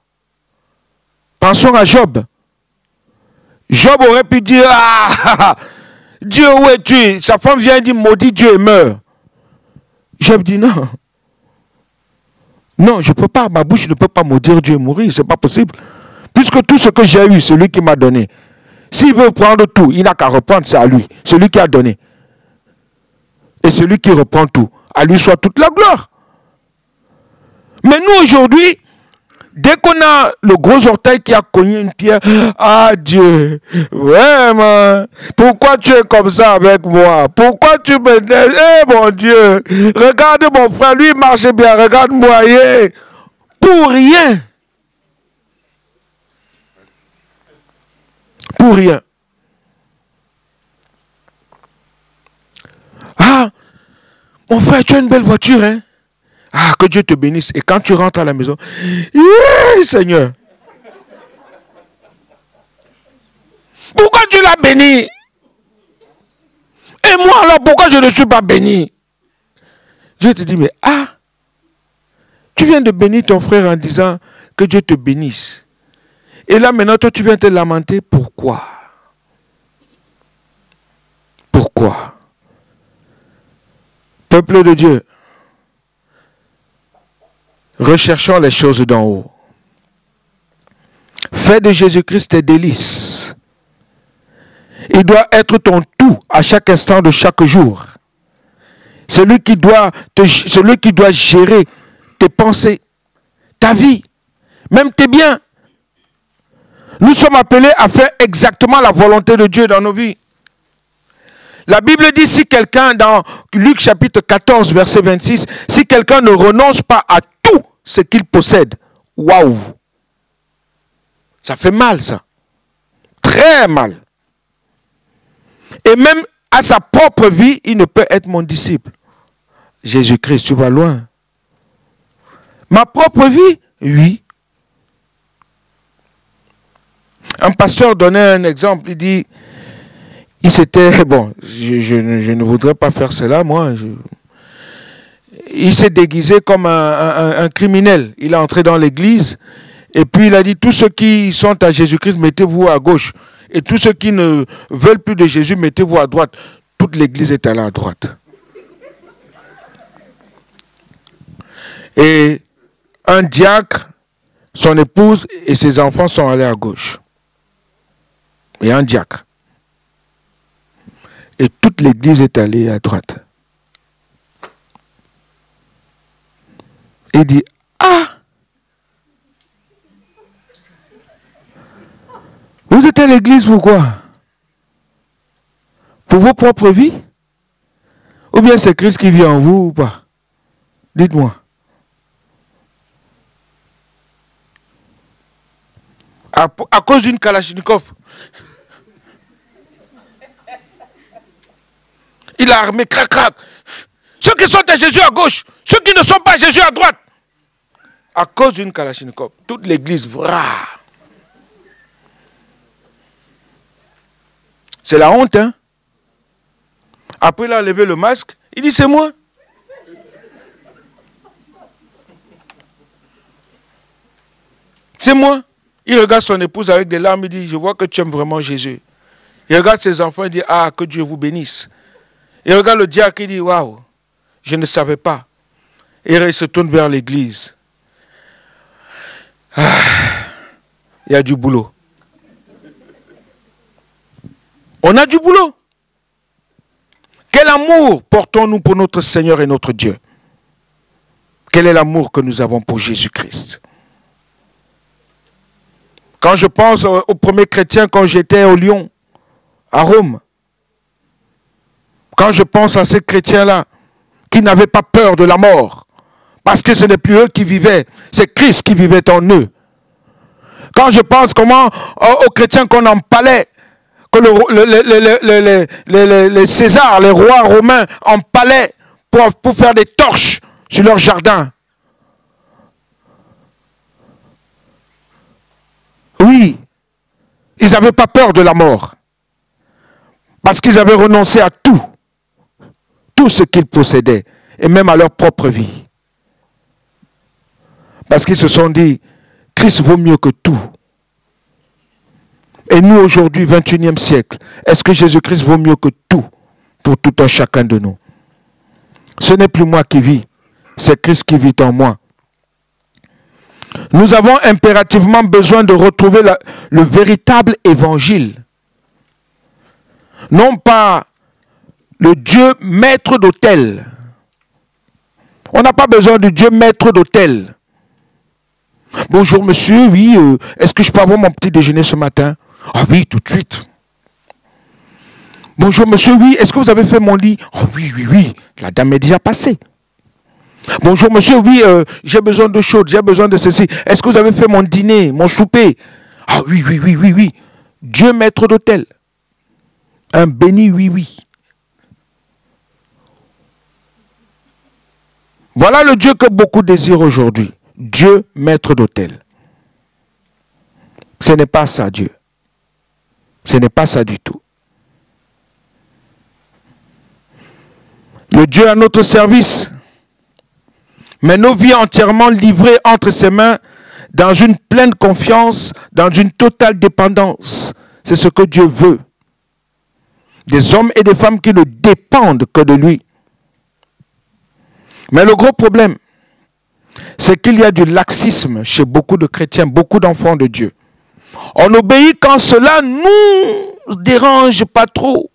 Speaker 2: Pensons à Job. Job aurait pu dire, ah, Dieu, où es-tu? Sa femme vient et dit, maudit Dieu et meurt. Job dit, non. Non, je ne peux pas, ma bouche ne peut pas maudire Dieu et mourir, ce n'est pas possible. Puisque tout ce que j'ai eu, c'est lui qui m'a donné. S'il veut prendre tout, il n'a qu'à reprendre, c'est à lui. Celui qui a donné. Et celui qui reprend tout, à lui soit toute la gloire. Mais nous, aujourd'hui, dès qu'on a le gros orteil qui a cogné une pierre, ah Dieu, vraiment, pourquoi tu es comme ça avec moi? Pourquoi tu me dis, eh mon Dieu, regarde mon frère, lui il marche bien, regarde-moi, pour rien. Pour rien. Ah, mon frère, tu as une belle voiture, hein? Ah, que Dieu te bénisse. Et quand tu rentres à la maison, Seigneur, pourquoi tu l'as béni? Et moi alors, pourquoi je ne suis pas béni? Dieu te dit, mais tu viens de bénir ton frère en disant que Dieu te bénisse. Et là maintenant, toi tu viens te lamenter. Pourquoi? Pourquoi? Peuple de Dieu, recherchons les choses d'en haut. Fais de Jésus-Christ tes délices. Il doit être ton tout à chaque instant de chaque jour. Celui qui doit gérer tes pensées, ta vie, même tes biens. Nous sommes appelés à faire exactement la volonté de Dieu dans nos vies. La Bible dit, si quelqu'un, dans Luc chapitre 14, verset 26, si quelqu'un ne renonce pas à tout ce qu'il possède, waouh! Ça fait mal, ça. Très mal. Et même à sa propre vie, il ne peut être mon disciple. Jésus-Christ, tu vas loin. Ma propre vie, oui. Un pasteur donnait un exemple, il dit, il s'était, bon, je ne voudrais pas faire cela, moi. Il s'est déguisé comme un criminel. Il est entré dans l'église et puis il a dit, tous ceux qui sont à Jésus-Christ, mettez-vous à gauche. Et tous ceux qui ne veulent plus de Jésus, mettez-vous à droite. Toute l'église est allée à droite. Et un diacre, son épouse et ses enfants sont allés à gauche. Et un diacre. Et toute l'église est allée à droite. Et il dit, ah! Vous êtes à l'église pourquoi? Pour vos propres vies? Ou bien c'est Christ qui vit en vous ou pas? Dites-moi. À cause d'une Kalachnikov. Il a armé, crac, crac. Ceux qui sont à Jésus à gauche, ceux qui ne sont pas à Jésus à droite. À cause d'une Kalachnikov, toute l'église, vrah. C'est la honte, hein. Après, il a levé le masque, il dit, c'est moi. C'est moi. Il regarde son épouse avec des larmes, il dit, je vois que tu aimes vraiment Jésus. Il regarde ses enfants, il dit, ah, que Dieu vous bénisse. Il regarde le diacre, il dit, waouh, je ne savais pas. Et il se tourne vers l'église. Ah, il y a du boulot. On a du boulot. Quel amour portons-nous pour notre Seigneur et notre Dieu? Quel est l'amour que nous avons pour Jésus-Christ? Quand je pense aux premiers chrétiens, quand j'étais au Lyon, à Rome, quand je pense à ces chrétiens-là, qui n'avaient pas peur de la mort, parce que ce n'est plus eux qui vivaient, c'est Christ qui vivait en eux. Quand je pense comment aux chrétiens qu'on empalait, que les Césars, les rois romains empalaient pour faire des torches sur leur jardin. Oui, ils n'avaient pas peur de la mort. Parce qu'ils avaient renoncé à tout ce qu'ils possédaient, et même à leur propre vie. Parce qu'ils se sont dit, Christ vaut mieux que tout. Et nous aujourd'hui, 21e siècle, est-ce que Jésus-Christ vaut mieux que tout pour tout un chacun de nous? Ce n'est plus moi qui vis, c'est Christ qui vit en moi. Nous avons impérativement besoin de retrouver le véritable évangile. Non pas le Dieu maître d'autel. On n'a pas besoin de Dieu maître d'autel. Bonjour monsieur, oui, est-ce que je peux avoir mon petit déjeuner ce matin? Ah oui, tout de suite. Bonjour monsieur, oui, est-ce que vous avez fait mon lit? Ah oui, oui, oui, la dame est déjà passée. Bonjour monsieur, oui, j'ai besoin d'eau chaude, j'ai besoin de ceci. Est-ce que vous avez fait mon dîner, mon souper? Ah oui, oui, oui, oui, oui. Dieu maître d'autel. Un béni, oui, oui. Voilà le Dieu que beaucoup désirent aujourd'hui. Dieu maître d'autel. Ce n'est pas ça, Dieu. Ce n'est pas ça du tout. Le Dieu à notre service, mais nos vies entièrement livrées entre ses mains, dans une pleine confiance, dans une totale dépendance. C'est ce que Dieu veut. Des hommes et des femmes qui ne dépendent que de lui. Mais le gros problème, c'est qu'il y a du laxisme chez beaucoup de chrétiens, beaucoup d'enfants de Dieu. On obéit quand cela ne nous dérange pas trop.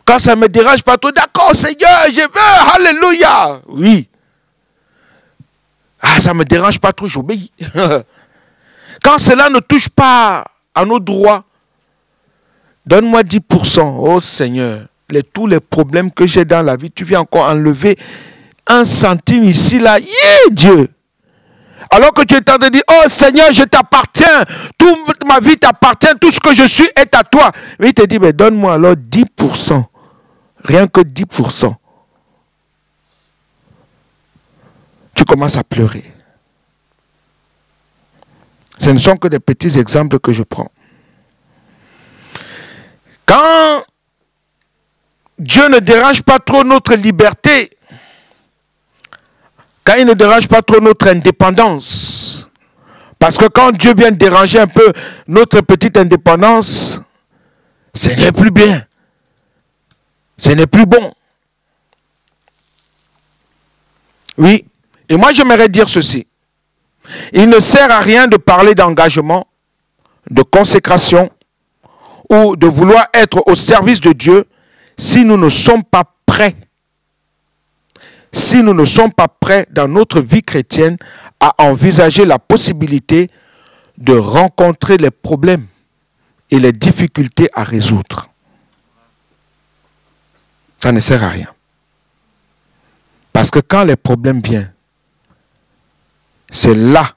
Speaker 2: Quand ça ne me dérange pas trop, d'accord Seigneur, je veux, alléluia. Oui. Ah, ça ne me dérange pas trop, j'obéis. Quand cela ne touche pas à nos droits, Donne-moi 10%. Oh Seigneur, tous les problèmes que j'ai dans la vie, tu viens encore enlever 1 centime ici, là. Yeah, Dieu. Alors que tu es en train de dire, oh Seigneur, je t'appartiens. Toute ma vie t'appartient. Tout ce que je suis est à toi. Mais il te dit, mais donne-moi alors 10%. Rien que 10%. Tu commences à pleurer. Ce ne sont que des petits exemples que je prends. Quand Dieu ne dérange pas trop notre liberté, quand il ne dérange pas trop notre indépendance, parce que quand Dieu vient déranger un peu notre petite indépendance, ce n'est plus bien. Ce n'est plus bon. Oui, et moi j'aimerais dire ceci. Il ne sert à rien de parler d'engagement, de consécration ou de vouloir être au service de Dieu si nous ne sommes pas prêts. Si nous ne sommes pas prêts dans notre vie chrétienne à envisager la possibilité de rencontrer les problèmes et les difficultés à résoudre. Ça ne sert à rien. Parce que quand les problèmes viennent, c'est là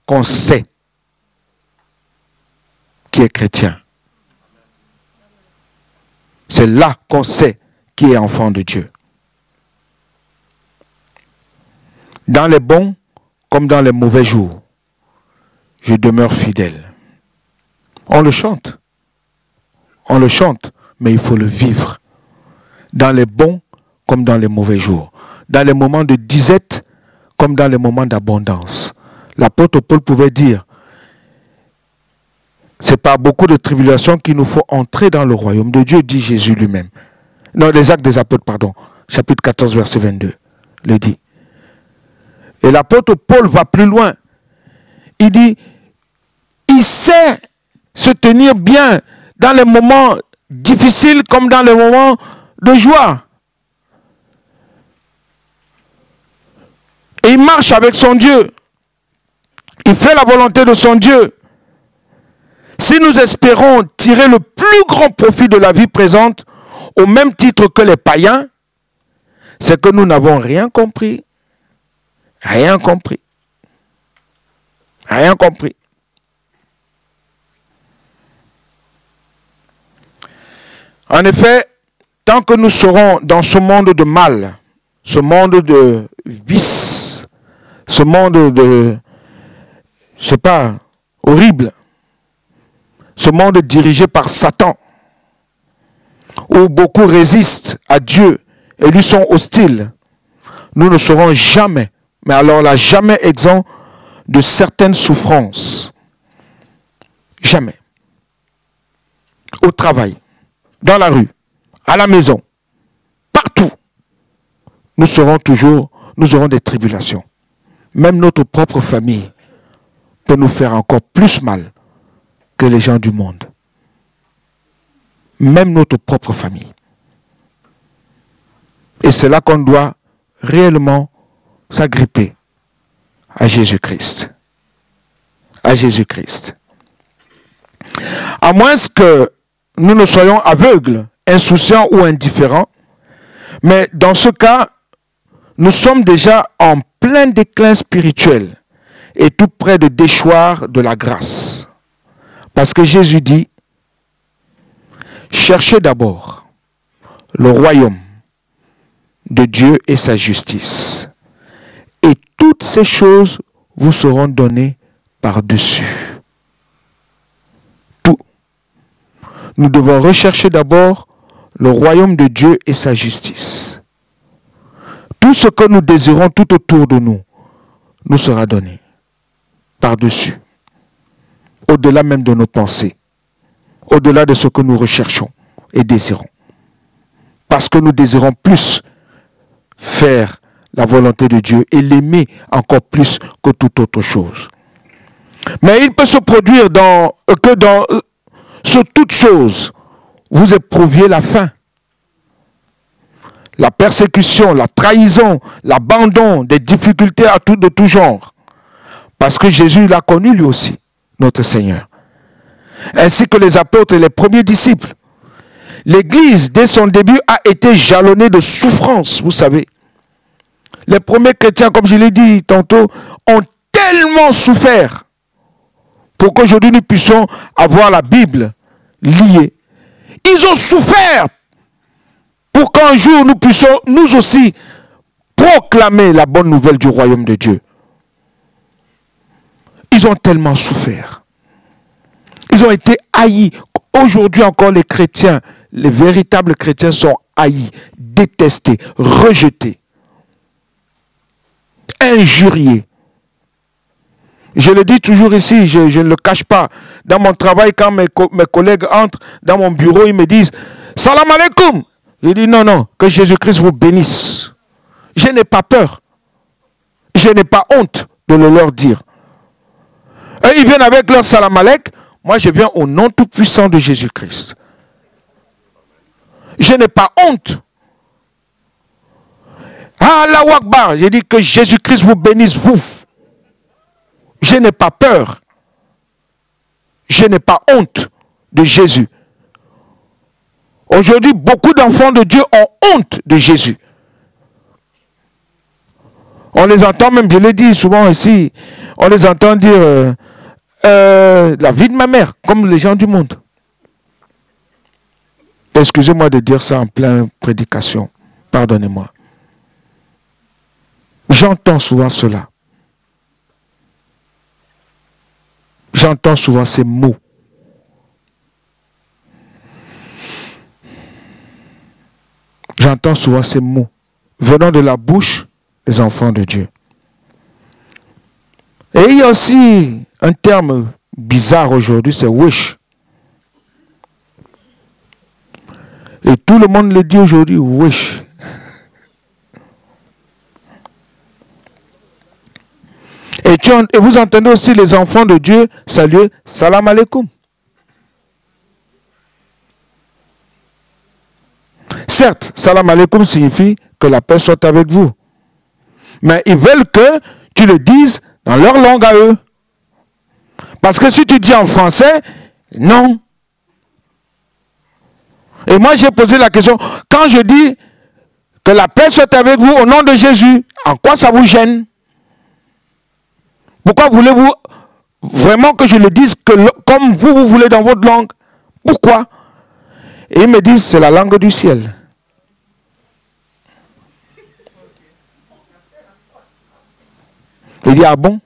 Speaker 2: qu'on sait qui est chrétien. C'est là qu'on sait qui est enfant de Dieu. Dans les bons comme dans les mauvais jours, je demeure fidèle. On le chante. On le chante, mais il faut le vivre. Dans les bons comme dans les mauvais jours. Dans les moments de disette comme dans les moments d'abondance. L'apôtre Paul pouvait dire, c'est par beaucoup de tribulations qu'il nous faut entrer dans le royaume de Dieu, dit Jésus lui-même. Non, les Actes des Apôtres, pardon, chapitre 14, verset 22, le dit. Et l'apôtre Paul va plus loin. Il dit, il sait se tenir bien dans les moments difficiles comme dans les moments de joie. Et il marche avec son Dieu. Il fait la volonté de son Dieu. Si nous espérons tirer le plus grand profit de la vie présente, au même titre que les païens, c'est que nous n'avons rien compris. Rien compris. Rien compris. En effet, tant que nous serons dans ce monde de mal, ce monde de vice, ce monde de, je sais pas, horrible, ce monde dirigé par Satan, où beaucoup résistent à Dieu et lui sont hostiles, nous ne serons jamais, mais alors là, jamais exempts de certaines souffrances. Jamais. Au travail, dans la rue, à la maison, partout, nous aurons des tribulations. Même notre propre famille peut nous faire encore plus mal que les gens du monde. Même notre propre famille. Et c'est là qu'on doit réellement s'agripper à Jésus-Christ. À Jésus-Christ. À moins que nous ne soyons aveugles, insouciants ou indifférents, mais dans ce cas, nous sommes déjà en plein déclin spirituel et tout près de déchoir de la grâce. Parce que Jésus dit, cherchez d'abord le royaume de Dieu et sa justice. Et toutes ces choses vous seront données par-dessus. Tout. Nous devons rechercher d'abord le royaume de Dieu et sa justice. Tout ce que nous désirons tout autour de nous, nous sera donné par-dessus. Au-delà même de nos pensées. Au-delà de ce que nous recherchons et désirons. Parce que nous désirons plus faire la volonté de Dieu et l'aimer encore plus que toute autre chose. Mais il peut se produire que dans toute chose, vous éprouviez la faim, la persécution, la trahison, l'abandon, des difficultés de tout genre. Parce que Jésus l'a connu lui aussi, notre Seigneur. ainsi que les apôtres et les premiers disciples. L'Église, dès son début, a été jalonnée de souffrances, vous savez. Les premiers chrétiens, comme je l'ai dit tantôt, ont tellement souffert pour qu'aujourd'hui nous puissions avoir la Bible liée. Ils ont souffert pour qu'un jour nous puissions, nous aussi, proclamer la bonne nouvelle du royaume de Dieu. Ils ont tellement souffert. Ils ont été haïs. Aujourd'hui encore, les chrétiens, les véritables chrétiens sont haïs, détestés, rejetés, injuriés. Je le dis toujours ici, je ne le cache pas. Dans mon travail, quand mes collègues entrent dans mon bureau, ils me disent « Salam alaikum ». Je dis « Non, non, que Jésus-Christ vous bénisse ». Je n'ai pas peur. Je n'ai pas honte de le leur dire. Et ils viennent avec leur salam alek. Moi, je viens au nom tout-puissant de Jésus-Christ. Je n'ai pas honte. Allahu Akbar. J'ai dit que Jésus-Christ vous bénisse, vous. Je n'ai pas peur. Je n'ai pas honte de Jésus. Aujourd'hui, beaucoup d'enfants de Dieu ont honte de Jésus. On les entend même, je l'ai dit souvent ici, on les entend dire la vie de ma mère, comme les gens du monde. Excusez-moi de dire ça en pleine prédication. Pardonnez-moi. J'entends souvent cela. J'entends souvent ces mots. J'entends souvent ces mots venant de la bouche des enfants de Dieu. Et il y a aussi un terme bizarre aujourd'hui, c'est wish. Et tout le monde le dit aujourd'hui, wish. Et vous entendez aussi les enfants de Dieu saluer salam alaikum. Certes, salam alaikum signifie que la paix soit avec vous. Mais ils veulent que tu le dises dans leur langue à eux. Parce que si tu dis en français, non. Et moi j'ai posé la question, quand je dis que la paix soit avec vous au nom de Jésus, en quoi ça vous gêne? Pourquoi voulez-vous vraiment que je le dise comme vous voulez dans votre langue? Pourquoi? Et ils me disent, c'est la langue du ciel. Il dit, ah bon?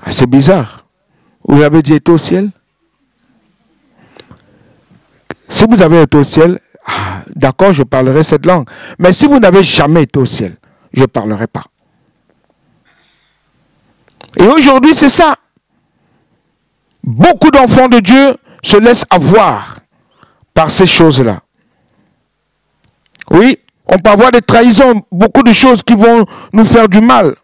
Speaker 2: Ah, c'est bizarre. Vous avez dit été au ciel? Si vous avez été au ciel, d'accord, je parlerai cette langue. Mais si vous n'avez jamais été au ciel, je ne parlerai pas. Et aujourd'hui, c'est ça. Beaucoup d'enfants de Dieu se laissent avoir par ces choses-là. Oui, on peut avoir des trahisons, beaucoup de choses qui vont nous faire du mal.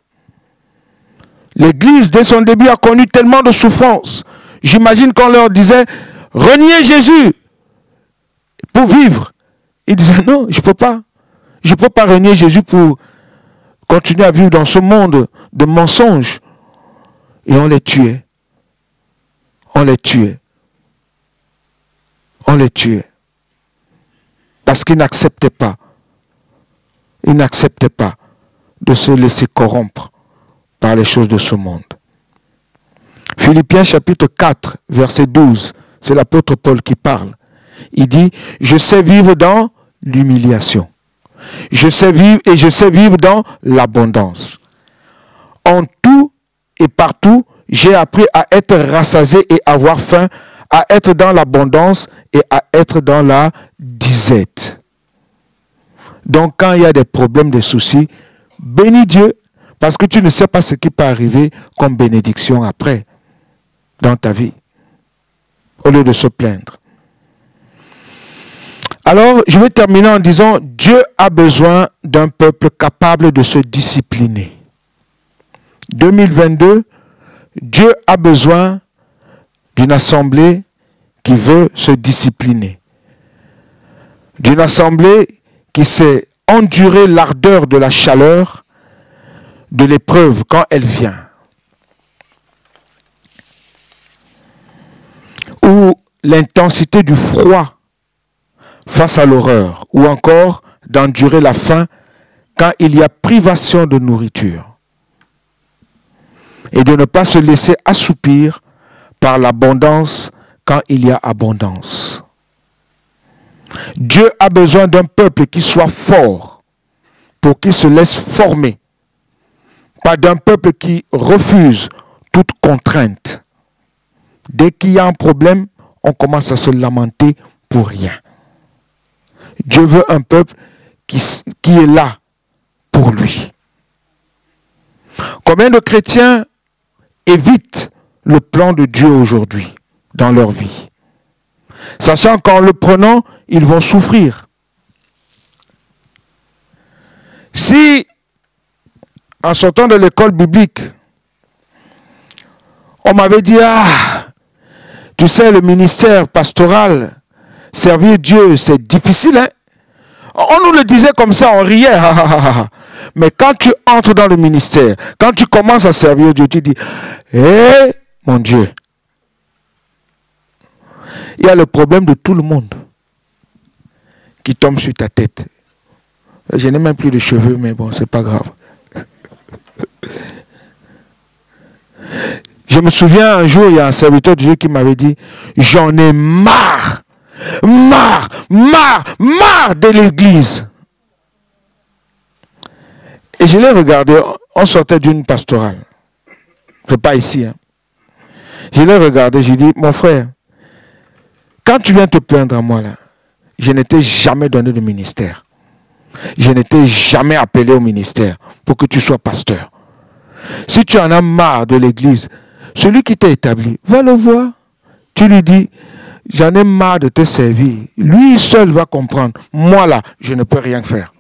Speaker 2: L'Église, dès son début, a connu tellement de souffrances. J'imagine qu'on leur disait, reniez Jésus pour vivre. Ils disaient, non, je ne peux pas. Je ne peux pas renier Jésus pour continuer à vivre dans ce monde de mensonges. Et on les tuait. On les tuait. On les tuait. Parce qu'ils n'acceptaient pas. Ils n'acceptaient pas de se laisser corrompre par les choses de ce monde. Philippiens chapitre 4, verset 12, c'est l'apôtre Paul qui parle. Il dit, je sais vivre dans l'humiliation. Je sais vivre dans l'abondance. En tout et partout, j'ai appris à être rassasié et avoir faim, à être dans l'abondance et à être dans la disette. Donc quand il y a des problèmes, des soucis, bénis Dieu, parce que tu ne sais pas ce qui peut arriver comme bénédiction après, dans ta vie, au lieu de se plaindre. Alors, je vais terminer en disant, Dieu a besoin d'un peuple capable de se discipliner. 2022, Dieu a besoin d'une assemblée qui veut se discipliner. D'une assemblée qui sait endurer l'ardeur de la chaleur de l'épreuve quand elle vient. ou l'intensité du froid face à l'horreur, ou encore d'endurer la faim quand il y a privation de nourriture, et de ne pas se laisser assoupir par l'abondance quand il y a abondance. Dieu a besoin d'un peuple qui soit fort pour qu'il se laisse former, pas d'un peuple qui refuse toute contrainte. Dès qu'il y a un problème, on commence à se lamenter pour rien. Dieu veut un peuple qui est là pour lui. Combien de chrétiens évitent le plan de Dieu aujourd'hui dans leur vie, sachant qu'en le prenant, ils vont souffrir. Si, en sortant de l'école biblique, on m'avait dit, tu sais, le ministère pastoral, servir Dieu, c'est difficile, hein? On nous le disait comme ça, on riait. Mais quand tu entres dans le ministère, quand tu commences à servir Dieu, tu dis, mon Dieu, il y a le problème de tout le monde qui tombe sur ta tête. Je n'ai même plus de cheveux, mais bon, c'est pas grave. Je me souviens un jour, il y a un serviteur de Dieu qui m'avait dit, j'en ai marre de l'église. Et je l'ai regardé, on sortait d'une pastorale. C'est pas ici. Je l'ai regardé, j'ai dit, mon frère, quand tu viens te plaindre à moi là, je ne t'ai jamais donné de ministère. Je ne t'ai jamais appelé au ministère pour que tu sois pasteur. Si tu en as marre de l'église, celui qui t'a établi, va le voir. Tu lui dis, j'en ai marre de te servir. Lui seul va comprendre. Moi là, je ne peux rien faire.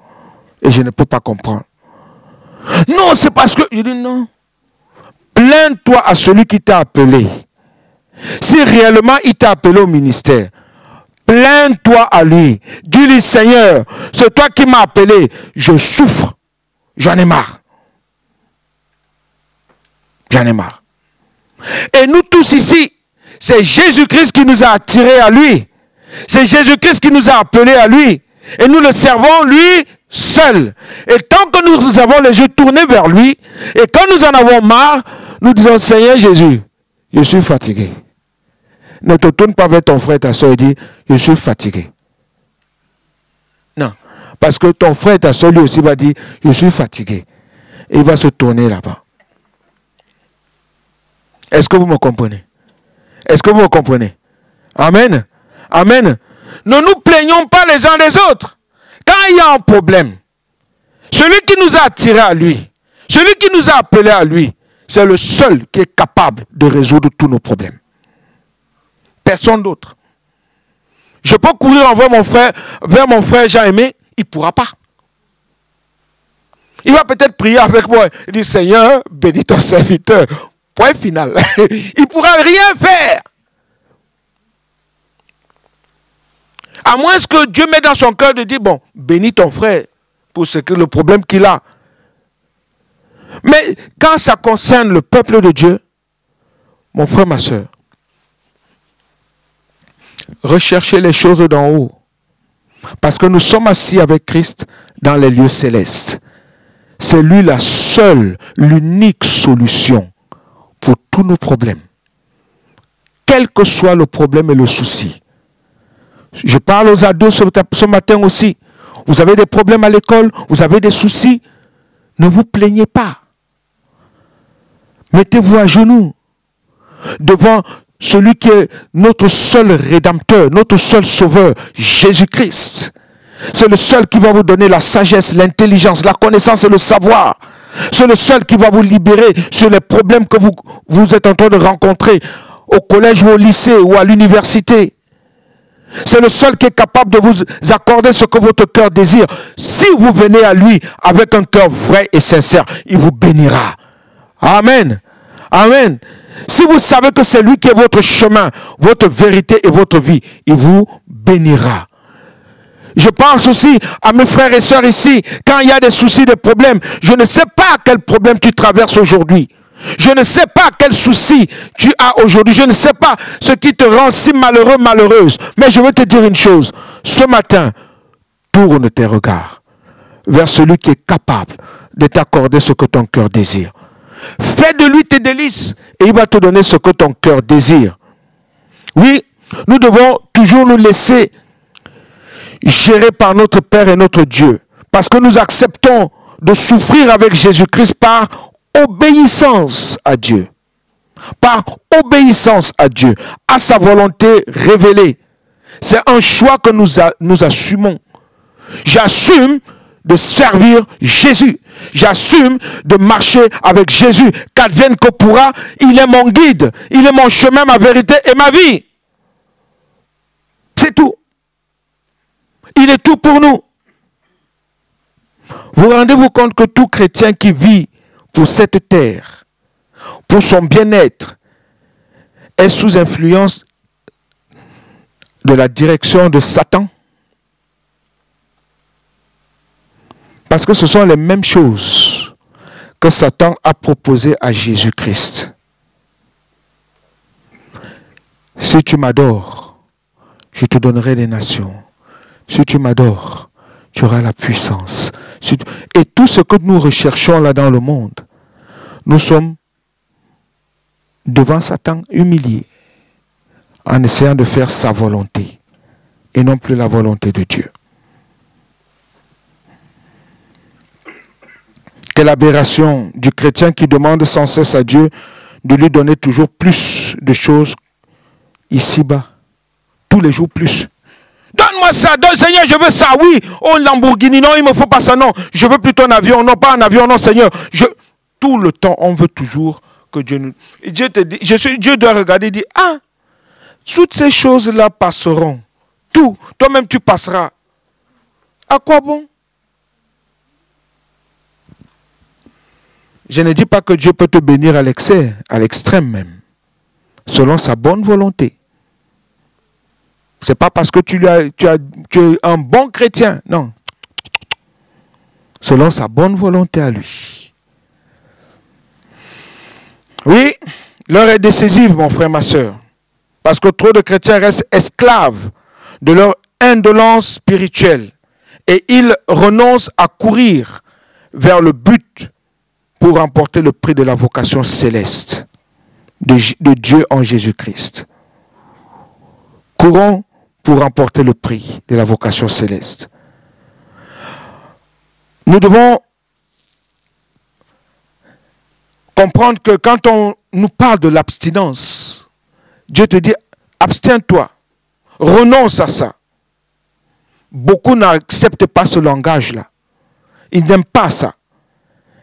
Speaker 2: Et je ne peux pas comprendre. Non, c'est parce que... Il dit non. Plains-toi à celui qui t'a appelé. Si réellement il t'a appelé au ministère, plains-toi à lui. Dis-lui, Seigneur, c'est toi qui m'as appelé. Je souffre. J'en ai marre. J'en ai marre. Et nous tous ici, c'est Jésus-Christ qui nous a attirés à lui. C'est Jésus-Christ qui nous a appelés à lui. Et nous le servons lui seul. Et tant que nous avons les yeux tournés vers lui, et quand nous en avons marre, nous disons, Seigneur Jésus, je suis fatigué. Ne te tourne pas vers ton frère et ta soeur et dis, je suis fatigué. Non. Parce que ton frère et ta soeur lui aussi va dire, je suis fatigué. Et il va se tourner là-bas. Est-ce que vous me comprenez? Est-ce que vous me comprenez? Amen. Amen. Ne nous plaignons pas les uns les autres. Quand il y a un problème, celui qui nous a attirés à lui, celui qui nous a appelés à lui, c'est le seul qui est capable de résoudre tous nos problèmes. Personne d'autre. Je peux courir vers mon frère Jean-Aimé, il ne pourra pas. Il va peut-être prier avec moi. Il dit, Seigneur, bénis ton serviteur. Point final. Il ne pourra rien faire. À moins que Dieu mette dans son cœur de dire, bon, bénis ton frère pour ce que le problème qu'il a. Mais quand ça concerne le peuple de Dieu, mon frère, ma soeur, recherchez les choses d'en haut. Parce que nous sommes assis avec Christ dans les lieux célestes. C'est lui la seule, l'unique solution pour tous nos problèmes. Quel que soit le problème et le souci. Je parle aux ados ce matin aussi. Vous avez des problèmes à l'école, vous avez des soucis. Ne vous plaignez pas. Mettez-vous à genoux devant celui qui est notre seul rédempteur, notre seul sauveur, Jésus-Christ. C'est le seul qui va vous donner la sagesse, l'intelligence, la connaissance et le savoir. C'est le seul qui va vous libérer sur les problèmes que vous êtes en train de rencontrer au collège ou au lycée ou à l'université. C'est le seul qui est capable de vous accorder ce que votre cœur désire. Si vous venez à lui avec un cœur vrai et sincère, il vous bénira. Amen. Amen. Si vous savez que c'est lui qui est votre chemin, votre vérité et votre vie, il vous bénira. Je pense aussi à mes frères et sœurs ici, quand il y a des soucis, des problèmes, je ne sais pas quel problème tu traverses aujourd'hui. Je ne sais pas quel souci tu as aujourd'hui. Je ne sais pas ce qui te rend si malheureux, malheureuse. Mais je veux te dire une chose. Ce matin, tourne tes regards vers celui qui est capable de t'accorder ce que ton cœur désire. Fais de lui tes délices et il va te donner ce que ton cœur désire. Oui, nous devons toujours nous laisser gérer par notre Père et notre Dieu. Parce que nous acceptons de souffrir avec Jésus-Christ par obéissance à Dieu. Par obéissance à Dieu, à sa volonté révélée. C'est un choix que nous assumons. J'assume de servir Jésus. J'assume de marcher avec Jésus. Qu'advienne que pourra, il est mon guide. Il est mon chemin, ma vérité et ma vie. C'est tout. Il est tout pour nous. Vous rendez-vous compte que tout chrétien qui vit pour cette terre, pour son bien-être, est sous influence de la direction de Satan? Parce que ce sont les mêmes choses que Satan a proposées à Jésus-Christ. Si tu m'adores, je te donnerai des nations. Si tu m'adores, tu auras la puissance. Et tout ce que nous recherchons là dans le monde, nous sommes devant Satan humiliés en essayant de faire sa volonté et non plus la volonté de Dieu. Quelle aberration du chrétien qui demande sans cesse à Dieu de lui donner toujours plus de choses ici-bas. Tous les jours plus. Donne-moi ça, donne Seigneur, je veux ça, oui. Oh Lamborghini, non, il ne me faut pas ça, non. Je veux plutôt un avion, non, pas un avion, non Seigneur. Tout le temps, on veut toujours que Dieu nous... Dieu te dit, Dieu doit regarder et dire, ah, toutes ces choses-là passeront. Tout, toi-même tu passeras. À quoi bon? Je ne dis pas que Dieu peut te bénir à l'excès, à l'extrême même, selon sa bonne volonté. Ce n'est pas parce que tu es un bon chrétien, non. Selon sa bonne volonté à lui. Oui, l'heure est décisive, mon frère, ma soeur. Parce que trop de chrétiens restent esclaves de leur indolence spirituelle. Et ils renoncent à courir vers le but pour remporter le prix de la vocation céleste de Dieu en Jésus-Christ. Courons pour remporter le prix de la vocation céleste. Nous devons comprendre que quand on nous parle de l'abstinence, Dieu te dit, abstiens-toi, renonce à ça. Beaucoup n'acceptent pas ce langage-là. Ils n'aiment pas ça.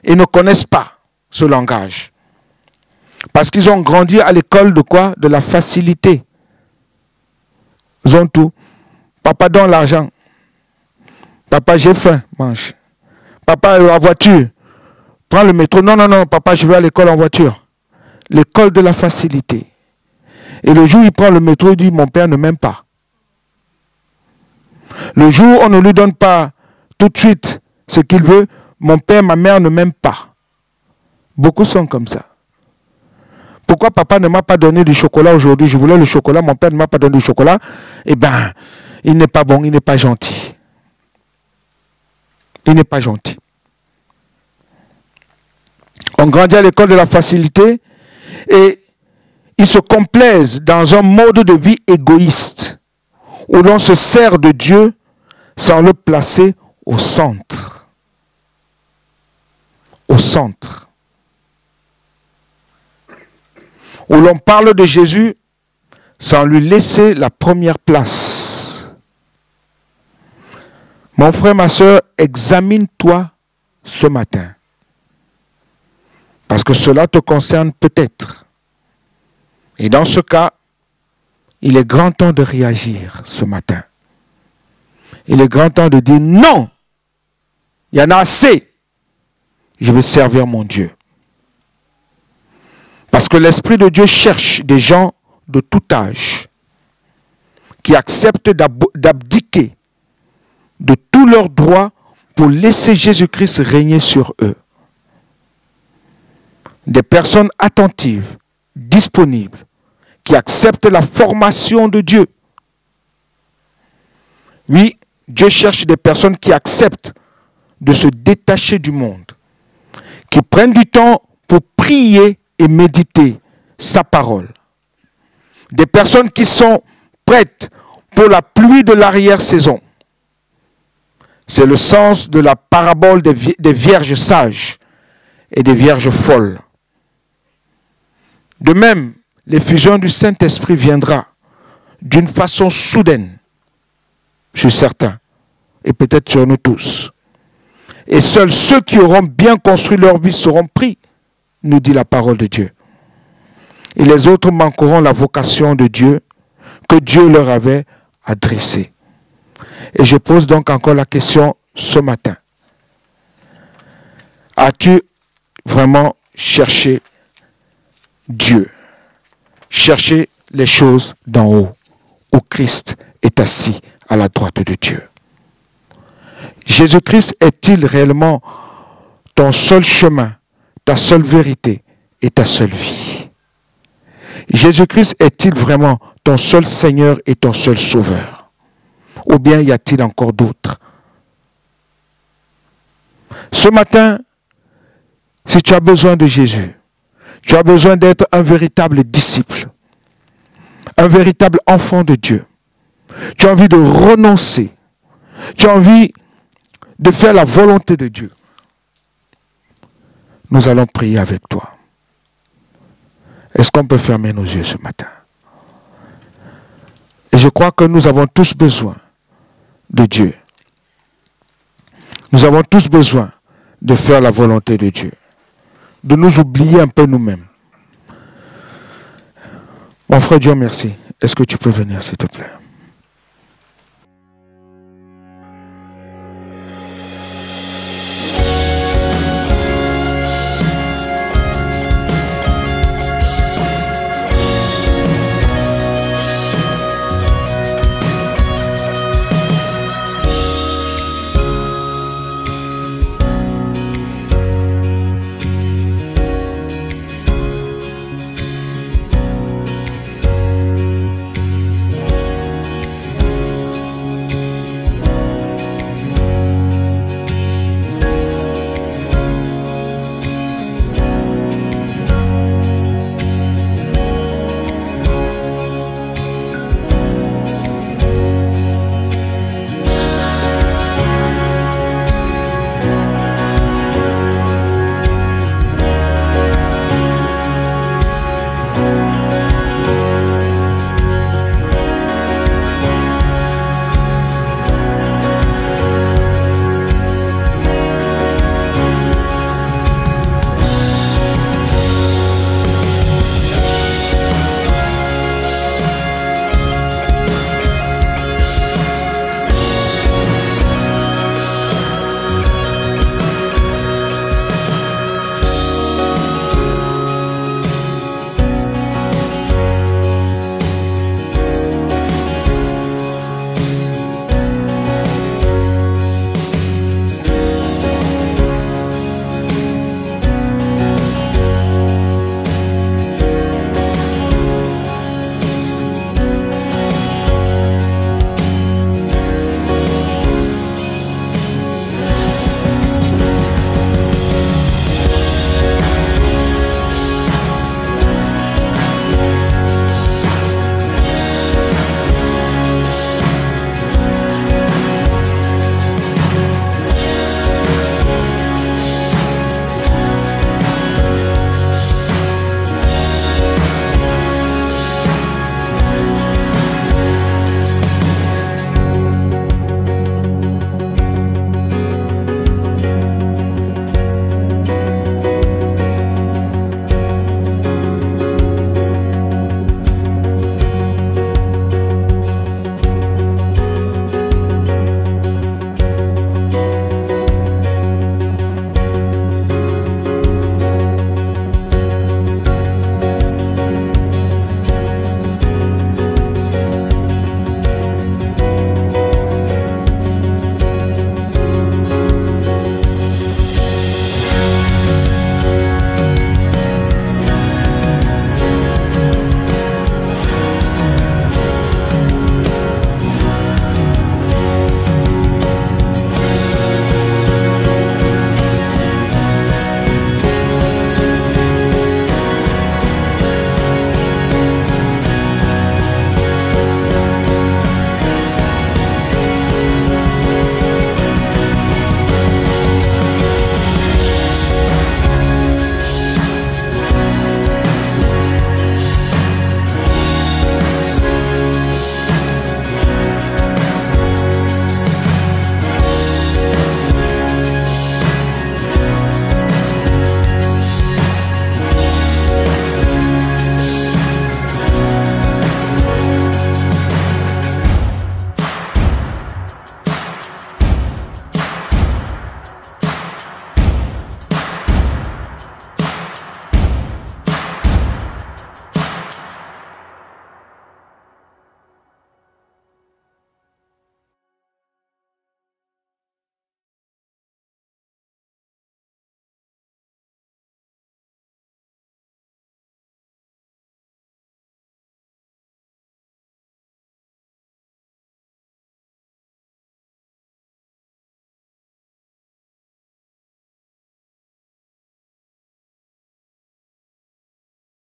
Speaker 2: Ils ne connaissent pas ce langage. Parce qu'ils ont grandi à l'école de quoi? De la facilité. Ils ont tout. Papa, donne l'argent. Papa, j'ai faim, mange. Papa, la voiture. Prends le métro. Non, non, non, papa, je vais à l'école en voiture. L'école de la facilité. Et le jour où il prend le métro, il dit, mon père ne m'aime pas. Le jour où on ne lui donne pas tout de suite ce qu'il veut, mon père, ma mère ne m'aiment pas. Beaucoup sont comme ça. Pourquoi papa ne m'a pas donné du chocolat aujourd'hui? Je voulais le chocolat, mon père ne m'a pas donné du chocolat. Eh bien, il n'est pas bon, il n'est pas gentil. Il n'est pas gentil. On grandit à l'école de la facilité et ils se complaisent dans un mode de vie égoïste où l'on se sert de Dieu sans le placer au centre. Au centre. Où l'on parle de Jésus sans lui laisser la première place. Mon frère, ma soeur, examine-toi ce matin. Parce que cela te concerne peut-être. Et dans ce cas, il est grand temps de réagir ce matin. Il est grand temps de dire non. Il y en a assez. Je vais servir mon Dieu. Parce que l'Esprit de Dieu cherche des gens de tout âge qui acceptent d'abdiquer de tous leurs droits pour laisser Jésus-Christ régner sur eux. des personnes attentives, disponibles, qui acceptent la formation de Dieu. Oui, Dieu cherche des personnes qui acceptent de se détacher du monde, qui prennent du temps pour prier et méditer sa parole. Des personnes qui sont prêtes pour la pluie de l'arrière-saison. C'est le sens de la parabole des vierges sages et des vierges folles. De même, l'effusion du Saint-Esprit viendra d'une façon soudaine, je suis certain, et peut-être sur nous tous. Et seuls ceux qui auront bien construit leur vie seront pris, nous dit la parole de Dieu. Et les autres manqueront la vocation de Dieu que Dieu leur avait adressée. Et je pose donc encore la question ce matin. As-tu vraiment cherché Dieu? Cherché les choses d'en haut, où Christ est assis à la droite de Dieu. Jésus-Christ est-il réellement ton seul chemin, ta seule vérité et ta seule vie? Jésus-Christ est-il vraiment ton seul Seigneur et ton seul Sauveur? Ou bien y a-t-il encore d'autres? Ce matin, si tu as besoin de Jésus, tu as besoin d'être un véritable disciple, un véritable enfant de Dieu. Tu as envie de renoncer. Tu as envie de faire la volonté de Dieu. Nous allons prier avec toi. Est-ce qu'on peut fermer nos yeux ce matin? Et je crois que nous avons tous besoin de Dieu. Nous avons tous besoin de faire la volonté de Dieu. De nous oublier un peu nous-mêmes. Mon frère Dieu merci. Est-ce que tu peux venir s'il te plaît?